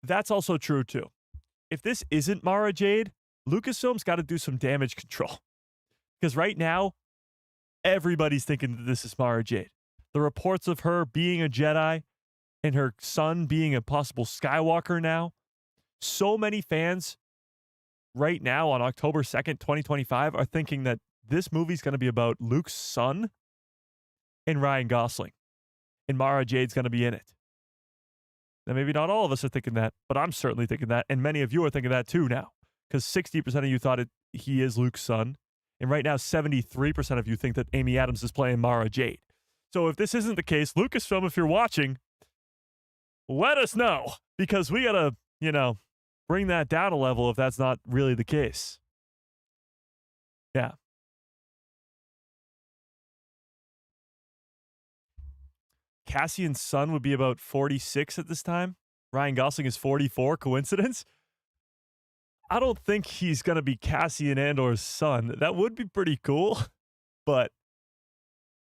Speaker 1: That's also true, too. If this isn't Mara Jade, Lucasfilm's got to do some damage control. Because right now, everybody's thinking that this is Mara Jade. The reports of her being a Jedi and her son being a possible Skywalker now. So many fans right now on October 2nd, 2025 are thinking that this movie's going to be about Luke's son and Ryan Gosling. And Mara Jade's going to be in it. Now, maybe not all of us are thinking that, but I'm certainly thinking that. And many of you are thinking that too now. Because 60% of you thought he is Luke's son. And right now, 73% of you think that Amy Adams is playing Mara Jade. So if this isn't the case, Lucasfilm, if you're watching, let us know. Because we got to, you know, bring that down a level if that's not really the case. Yeah. Cassian's son would be about 46 at this time. Ryan Gosling is 44. Coincidence? I don't think he's going to be Cassian Andor's son. That would be pretty cool. But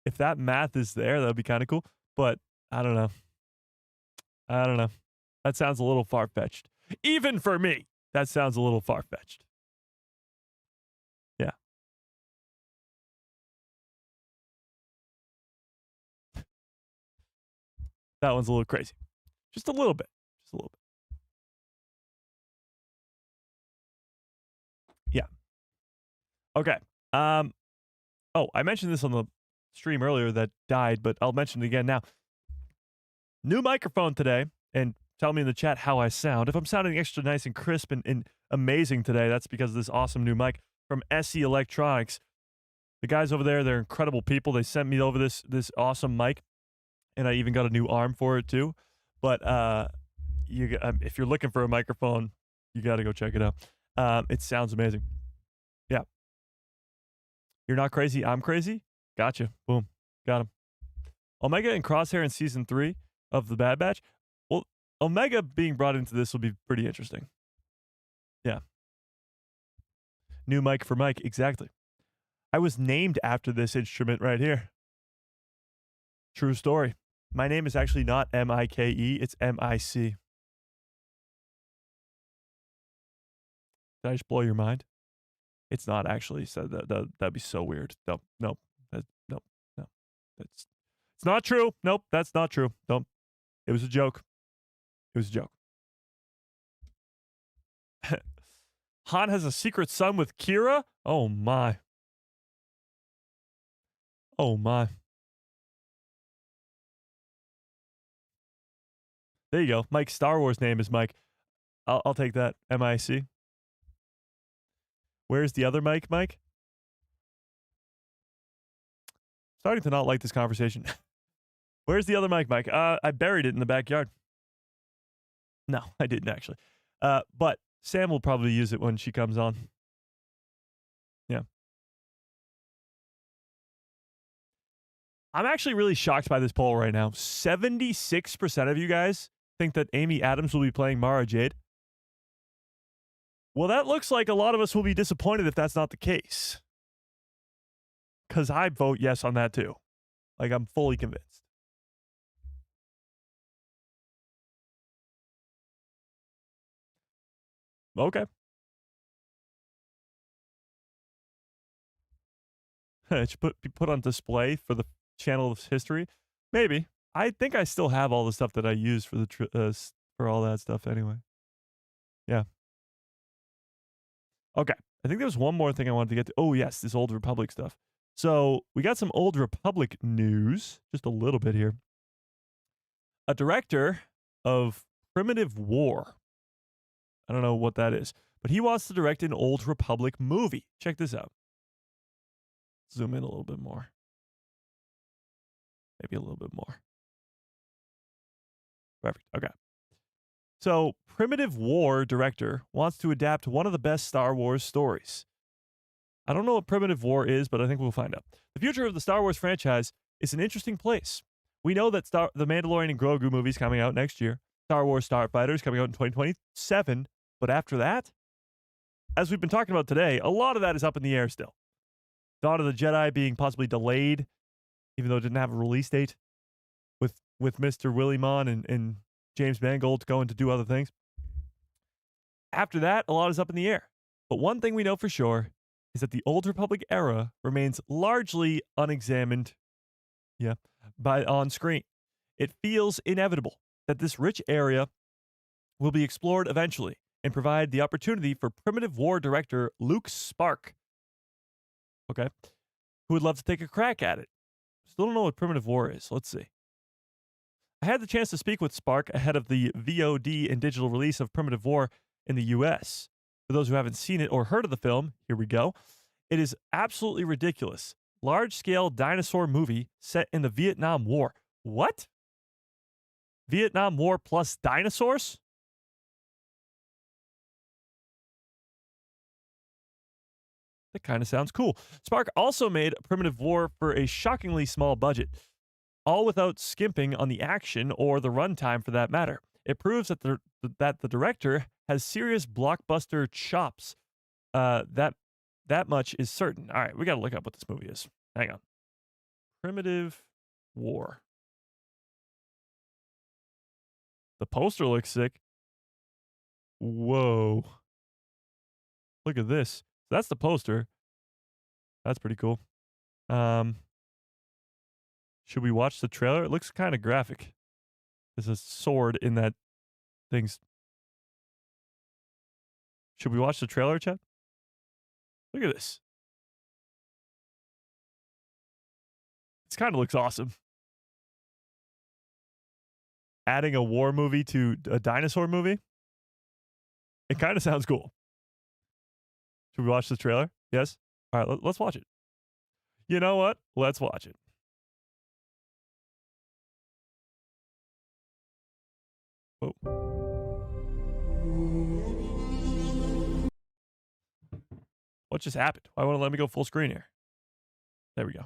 Speaker 1: if that math is there, that would be kind of cool. But I don't know. That sounds a little far-fetched. Even for me, that sounds a little far-fetched. Yeah. That one's a little crazy. Just a little bit. Just a little bit. Yeah. Okay. Oh, I mentioned this on the stream earlier that died, but I'll mention it again now. New microphone today, and tell me in the chat how I sound. If I'm sounding extra nice and crisp and amazing today, that's because of this awesome new mic from SE Electronics. The guys over there, they're incredible people. They sent me over this awesome mic, and I even got a new arm for it too. But if you're looking for a microphone, you got to go check it out. It sounds amazing. Yeah. You're not crazy, I'm crazy? Gotcha. Boom. Got him. Omega and Crosshair in Season 3 of The Bad Batch. Well, Omega being brought into this will be pretty interesting. Yeah. New mic for Mike. Exactly. I was named after this instrument right here. True story. My name is actually not M-I-K-E. It's M-I-C. Did I just blow your mind? It's not actually. So that'd be so weird. No. It's not true. Nope, that's not true. Don't. It was a joke. It was a joke. Han has a secret son with Kira? Oh, my. Oh, my. There you go. Mike's Star Wars name is Mike. I'll take that. M-I-C. Where's the other Mike, Mike? Starting to not like this conversation. Where's the other Mike, Mike? I buried it in the backyard. No, I didn't actually. But Sam will probably use it when she comes on. Yeah. I'm actually really shocked by this poll right now. 76% of you guys think that Amy Adams will be playing Mara Jade. Well, that looks like a lot of us will be disappointed if that's not the case. Because I vote yes on that too. Like, I'm fully convinced. Okay. It should be put on display for the channel's history. Maybe. I think I still have all the stuff that I use for the for all that stuff anyway. Yeah. Okay. I think there was one more thing I wanted to get to. Oh, yes, this Old Republic stuff. So we got some Old Republic news, just a little bit here. A director of Primitive War. I don't know what that is, but he wants to direct an Old Republic movie. Check this out. Zoom in a little bit more. Maybe a little bit more. Perfect. Okay. So, Primitive War director wants to adapt one of the best Star Wars stories. I don't know what Primitive War is, but I think we'll find out. The future of the Star Wars franchise is an interesting place. We know that the Mandalorian and Grogu movie is coming out next year. Star Wars Starfighter is coming out in 2027. But after that, as we've been talking about today, a lot of that is up in the air still. Dawn of the Jedi being possibly delayed, even though it didn't have a release date, with Mr. Willie Mon and James Mangold going to do other things. After that, a lot is up in the air. But one thing we know for sure is that the Old Republic era remains largely unexamined, on screen. It feels inevitable that this rich area will be explored eventually and provide the opportunity for Primitive War director Luke Spark, who would love to take a crack at it. Still don't know what Primitive War is. Let's see. I had the chance to speak with Spark ahead of the VOD and digital release of Primitive War in the US. For those who haven't seen it or heard of the film, here we go. It is absolutely ridiculous. Large-scale dinosaur movie set in the Vietnam War. What? Vietnam War plus dinosaurs? That kind of sounds cool. Spark also made Primitive War for a shockingly small budget, all without skimping on the action or the runtime for that matter. It proves that the director has serious blockbuster chops. That much is certain. All right, we got to look up what this movie is. Hang on. Primitive War. The poster looks sick. Whoa. Look at this. That's the poster. That's pretty cool. Should we watch the trailer? It looks kind of graphic. There's a sword in that thing's. Should we watch the trailer, chat? Look at this. This kind of looks awesome. Adding a war movie to a dinosaur movie? It kind of sounds cool. Should we watch the trailer? Yes? All right, let's watch it. You know what? Let's watch it. Oh. What just happened? Why won't it let me go full screen here? There we go.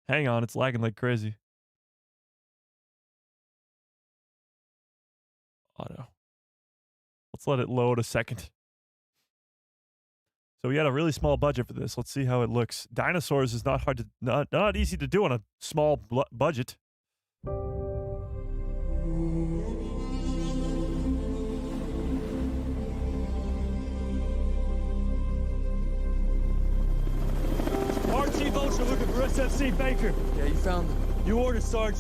Speaker 1: Hang on, it's lagging like crazy. Auto. Let's let it load a second. So we had a really small budget for this. Let's see how it looks. Dinosaurs is not easy to do on a small budget.
Speaker 4: RT Vulture looking for SFC Baker.
Speaker 5: Yeah, you found them.
Speaker 4: You order, Sarge.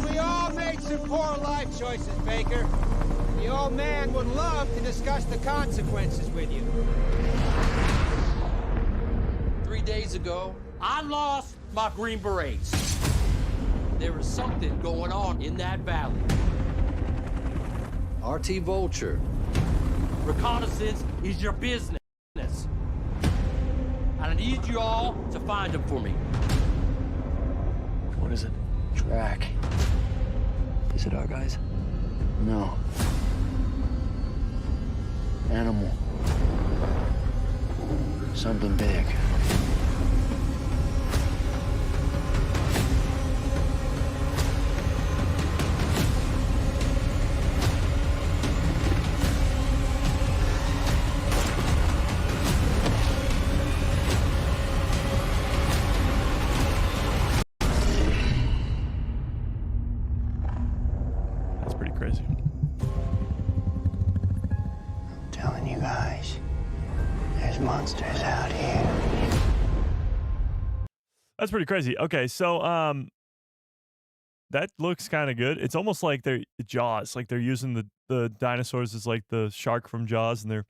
Speaker 5: We all made some poor life choices, Baker. The old man would love to discuss the consequences with you.
Speaker 4: 3 days ago, I lost my Green Berets. There is something going on in that valley.
Speaker 6: RT Vulture.
Speaker 4: Reconnaissance is your business. And I need you all to find them for me.
Speaker 6: What is it?
Speaker 7: Track. Is it our guys?
Speaker 6: No. Animal. Something big.
Speaker 1: That's pretty crazy.
Speaker 7: I'm telling you guys, there's monsters out here.
Speaker 1: That's pretty crazy. Okay, so that looks kind of good. It's almost like they're Jaws, like they're using the dinosaurs as like the shark from Jaws, and they're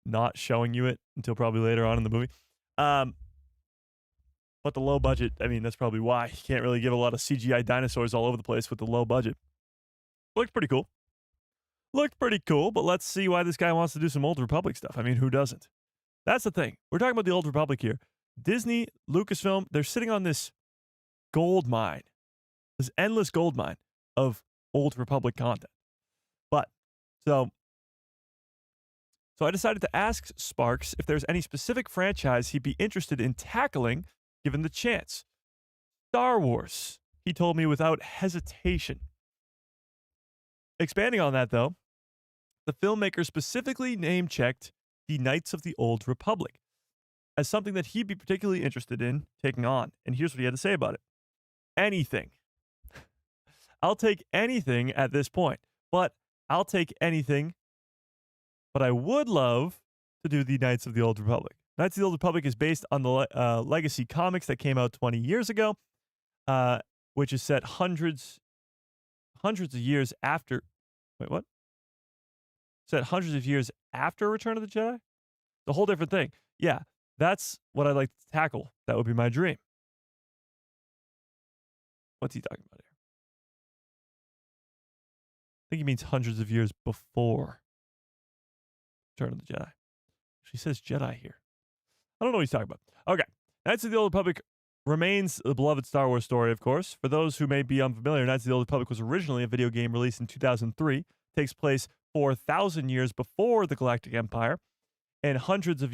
Speaker 1: not showing you it until probably later on in the movie. But the low budget, I mean, that's probably why you can't really give a lot of CGI dinosaurs all over the place with the low budget. Looked pretty cool. Looked pretty cool, but let's see why this guy wants to do some Old Republic stuff. I mean, who doesn't? That's the thing. We're talking about the Old Republic here. Disney, Lucasfilm, they're sitting on this gold mine, this endless gold mine of Old Republic content. But, so I decided to ask Sparks if there's any specific franchise he'd be interested in tackling given the chance. Star Wars, he told me without hesitation. Expanding on that, though, the filmmaker specifically name-checked the Knights of the Old Republic as something that he'd be particularly interested in taking on. And here's what he had to say about it. Anything. I'll take anything at this point, but I'll take anything. But I would love to do the Knights of the Old Republic. Knights of the Old Republic is based on the Legacy comics that came out 20 years ago, which is set hundreds of years after. Wait, what? Set hundreds of years after Return of the Jedi? The whole different thing. Yeah, that's what I'd like to tackle. That would be my dream. What's he talking about here? I think he means hundreds of years before Return of the Jedi. She says Jedi here. I don't know what he's talking about. Okay. Knights of the Old Republic remains the beloved Star Wars story, of course. For those who may be unfamiliar, Knights of the Old Republic was originally a video game released in 2003. Takes place 4,000 years before the Galactic Empire, and hundreds of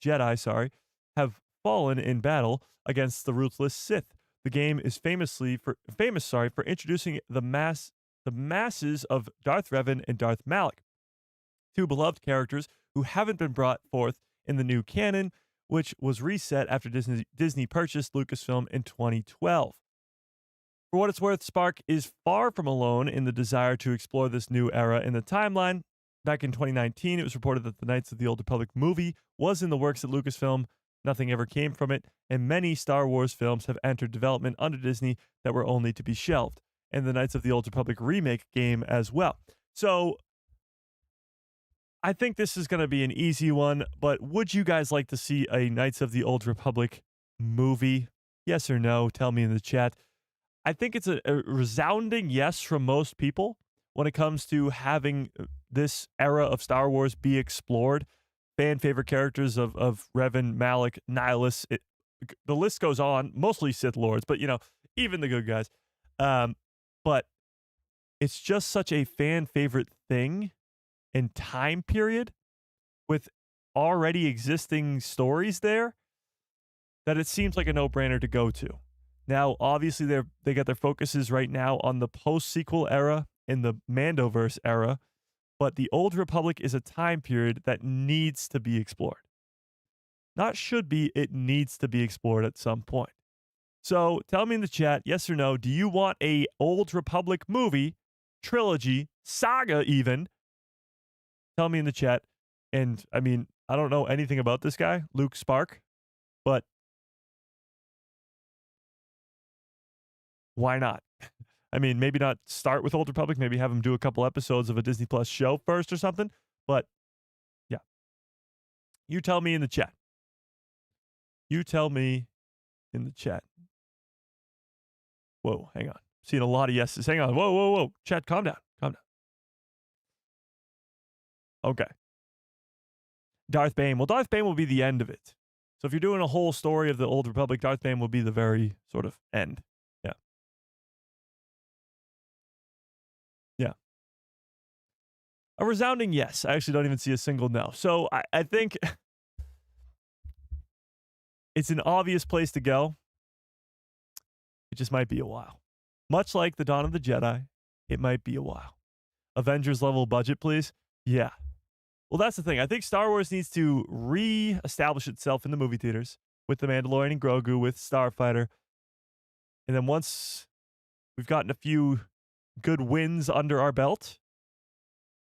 Speaker 1: Jedi, have fallen in battle against the ruthless Sith. The game is famous for introducing the masses of Darth Revan and Darth Malak, two beloved characters who haven't been brought forth in the new canon, which was reset after Disney purchased Lucasfilm in 2012. For what it's worth, Spark is far from alone in the desire to explore this new era in the timeline. Back in 2019, it was reported that the Knights of the Old Republic movie was in the works at Lucasfilm. Nothing ever came from it, and many Star Wars films have entered development under Disney that were only to be shelved, and the Knights of the Old Republic remake game as well. So I think this is going to be an easy one, but would you guys like to see a Knights of the Old Republic movie? Yes or no? Tell me in the chat. I think it's a resounding yes from most people when it comes to having this era of Star Wars be explored. Fan favorite characters of Revan, Malak, Nihilus. The list goes on. Mostly Sith Lords, but even the good guys. But it's just such a fan favorite thing and time period with already existing stories there that it seems like a no-brainer to go to. Now, obviously, they got their focuses right now on the post-sequel era and the Mandoverse era, but the Old Republic is a time period that needs to be explored. Not should be, it needs to be explored at some point. So tell me in the chat, yes or no, do you want a Old Republic movie, trilogy, saga even? Tell me in the chat. And I mean, I don't know anything about this guy, Luke Spark. but why not? I mean, maybe not start with Old Republic. Maybe have them do a couple episodes of a Disney Plus show first or something. But yeah, you tell me in the chat. You tell me in the chat. Whoa, hang on. Seeing a lot of yeses. Hang on. Whoa, whoa, whoa. Chat, calm down. Calm down. Okay. Darth Bane. Well, Darth Bane will be the end of it. So if you're doing a whole story of the Old Republic, Darth Bane will be the very sort of end. Yeah. Yeah. A resounding yes. I actually don't even see a single no. So I think it's an obvious place to go. It just might be a while. Much like the Dawn of the Jedi, it might be a while. Avengers level budget, please. Yeah. Well, that's the thing. I think Star Wars needs to re-establish itself in the movie theaters with the Mandalorian and Grogu, with Starfighter. And then once we've gotten a few good wins under our belt,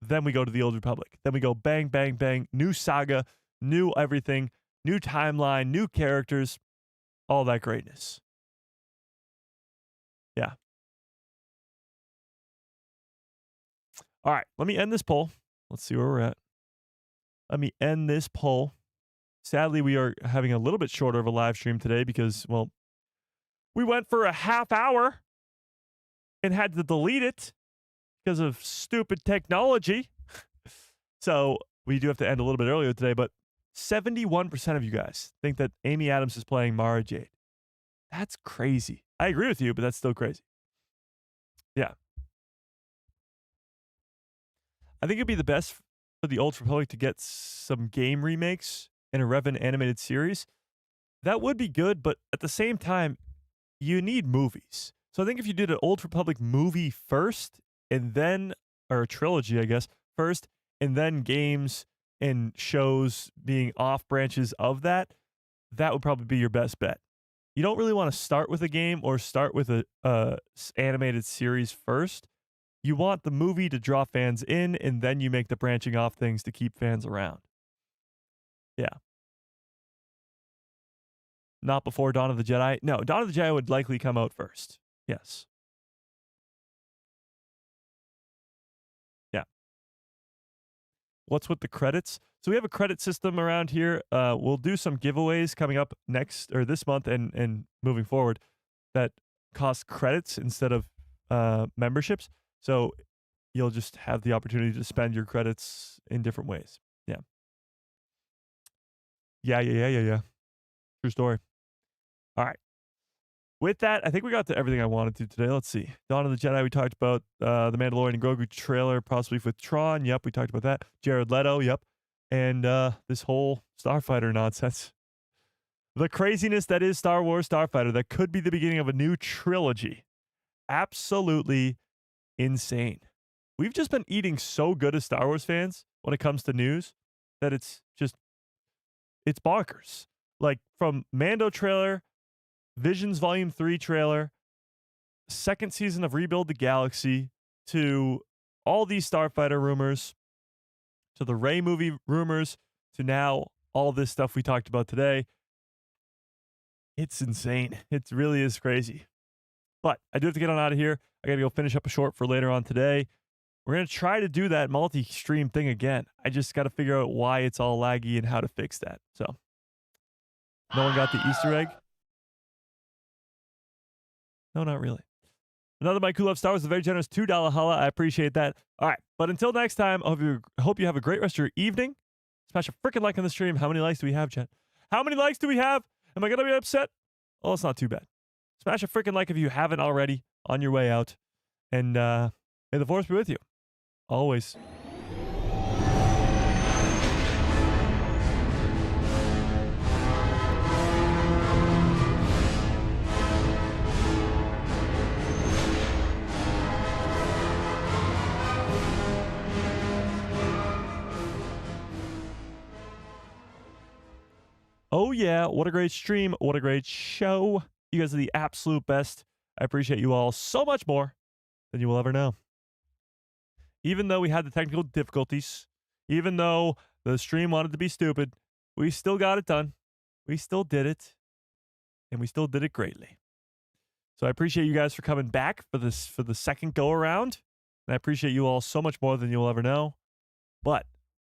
Speaker 1: then we go to the Old Republic. Then we go bang, bang, bang. New saga, new everything, new timeline, new characters, all that greatness. Yeah. All right, let me end this poll. Let's see where we're at. Let me end this poll. Sadly, we are having a little bit shorter of a live stream today because, well, we went for a half hour and had to delete it because of stupid technology. So we do have to end a little bit earlier today, but 71% of you guys think that Amy Adams is playing Mara Jade. That's crazy. I agree with you, but that's still crazy. Yeah. I think it'd be the best for the Old Republic to get some game remakes in a Revan animated series. That would be good, but at the same time, you need movies. So I think if you did an Old Republic movie first, and then, or a trilogy, I guess, first, and then games and shows being off branches of that, that would probably be your best bet. You don't really want to start with a game or start with a animated series first. You want the movie to draw fans in, and then you make the branching off things to keep fans around. Yeah. Not before Dawn of the Jedi. No, Dawn of the Jedi would likely come out first. Yes. Yeah. What's with the credits? So we have a credit system around here. We'll do some giveaways coming up next or this month and moving forward that cost credits instead of memberships. So you'll just have the opportunity to spend your credits in different ways. Yeah. Yeah. True story. All right. With that, I think we got to everything I wanted to today. Let's see. Dawn of the Jedi, we talked about the Mandalorian and Grogu trailer, possibly with Tron. Yep, we talked about that. Jared Leto. Yep. And this whole Starfighter nonsense. The craziness that is Star Wars Starfighter. That could be the beginning of a new trilogy. Absolutely insane. We've just been eating so good as Star Wars fans when it comes to news that it's bonkers. Like from Mando trailer, Visions Volume 3 trailer, second season of Rebuild the Galaxy, to all these Starfighter rumors, to the Rey movie rumors, to now all this stuff we talked about today. It's insane. It really is crazy. But I do have to get on out of here. I got to go finish up a short for later on today. We're going to try to do that multi-stream thing again. I just got to figure out why it's all laggy and how to fix that. So, no one got the Easter egg? No, not really. Another Mike who loves Star Wars, a very generous $2 holla. I appreciate that. All right. But until next time, I hope you have a great rest of your evening. Smash a freaking like on the stream. How many likes do we have, chat? How many likes do we have? Am I going to be upset? Oh, it's not too bad. Smash a freaking like if you haven't already on your way out. And may the Force be with you. Always. Oh, yeah. What a great stream. What a great show. You guys are the absolute best. I appreciate you all so much more than you will ever know. Even though we had the technical difficulties, even though the stream wanted to be stupid, we still got it done. we still did it, and we still did it greatly. So I appreciate you guys for coming back for the second go around, and I appreciate you all so much more than you'll ever know. But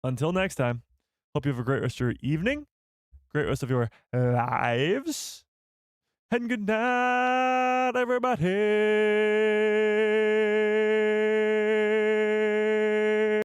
Speaker 1: until next time, hope you have a great rest of your evening, great rest of your lives, and good night, everybody.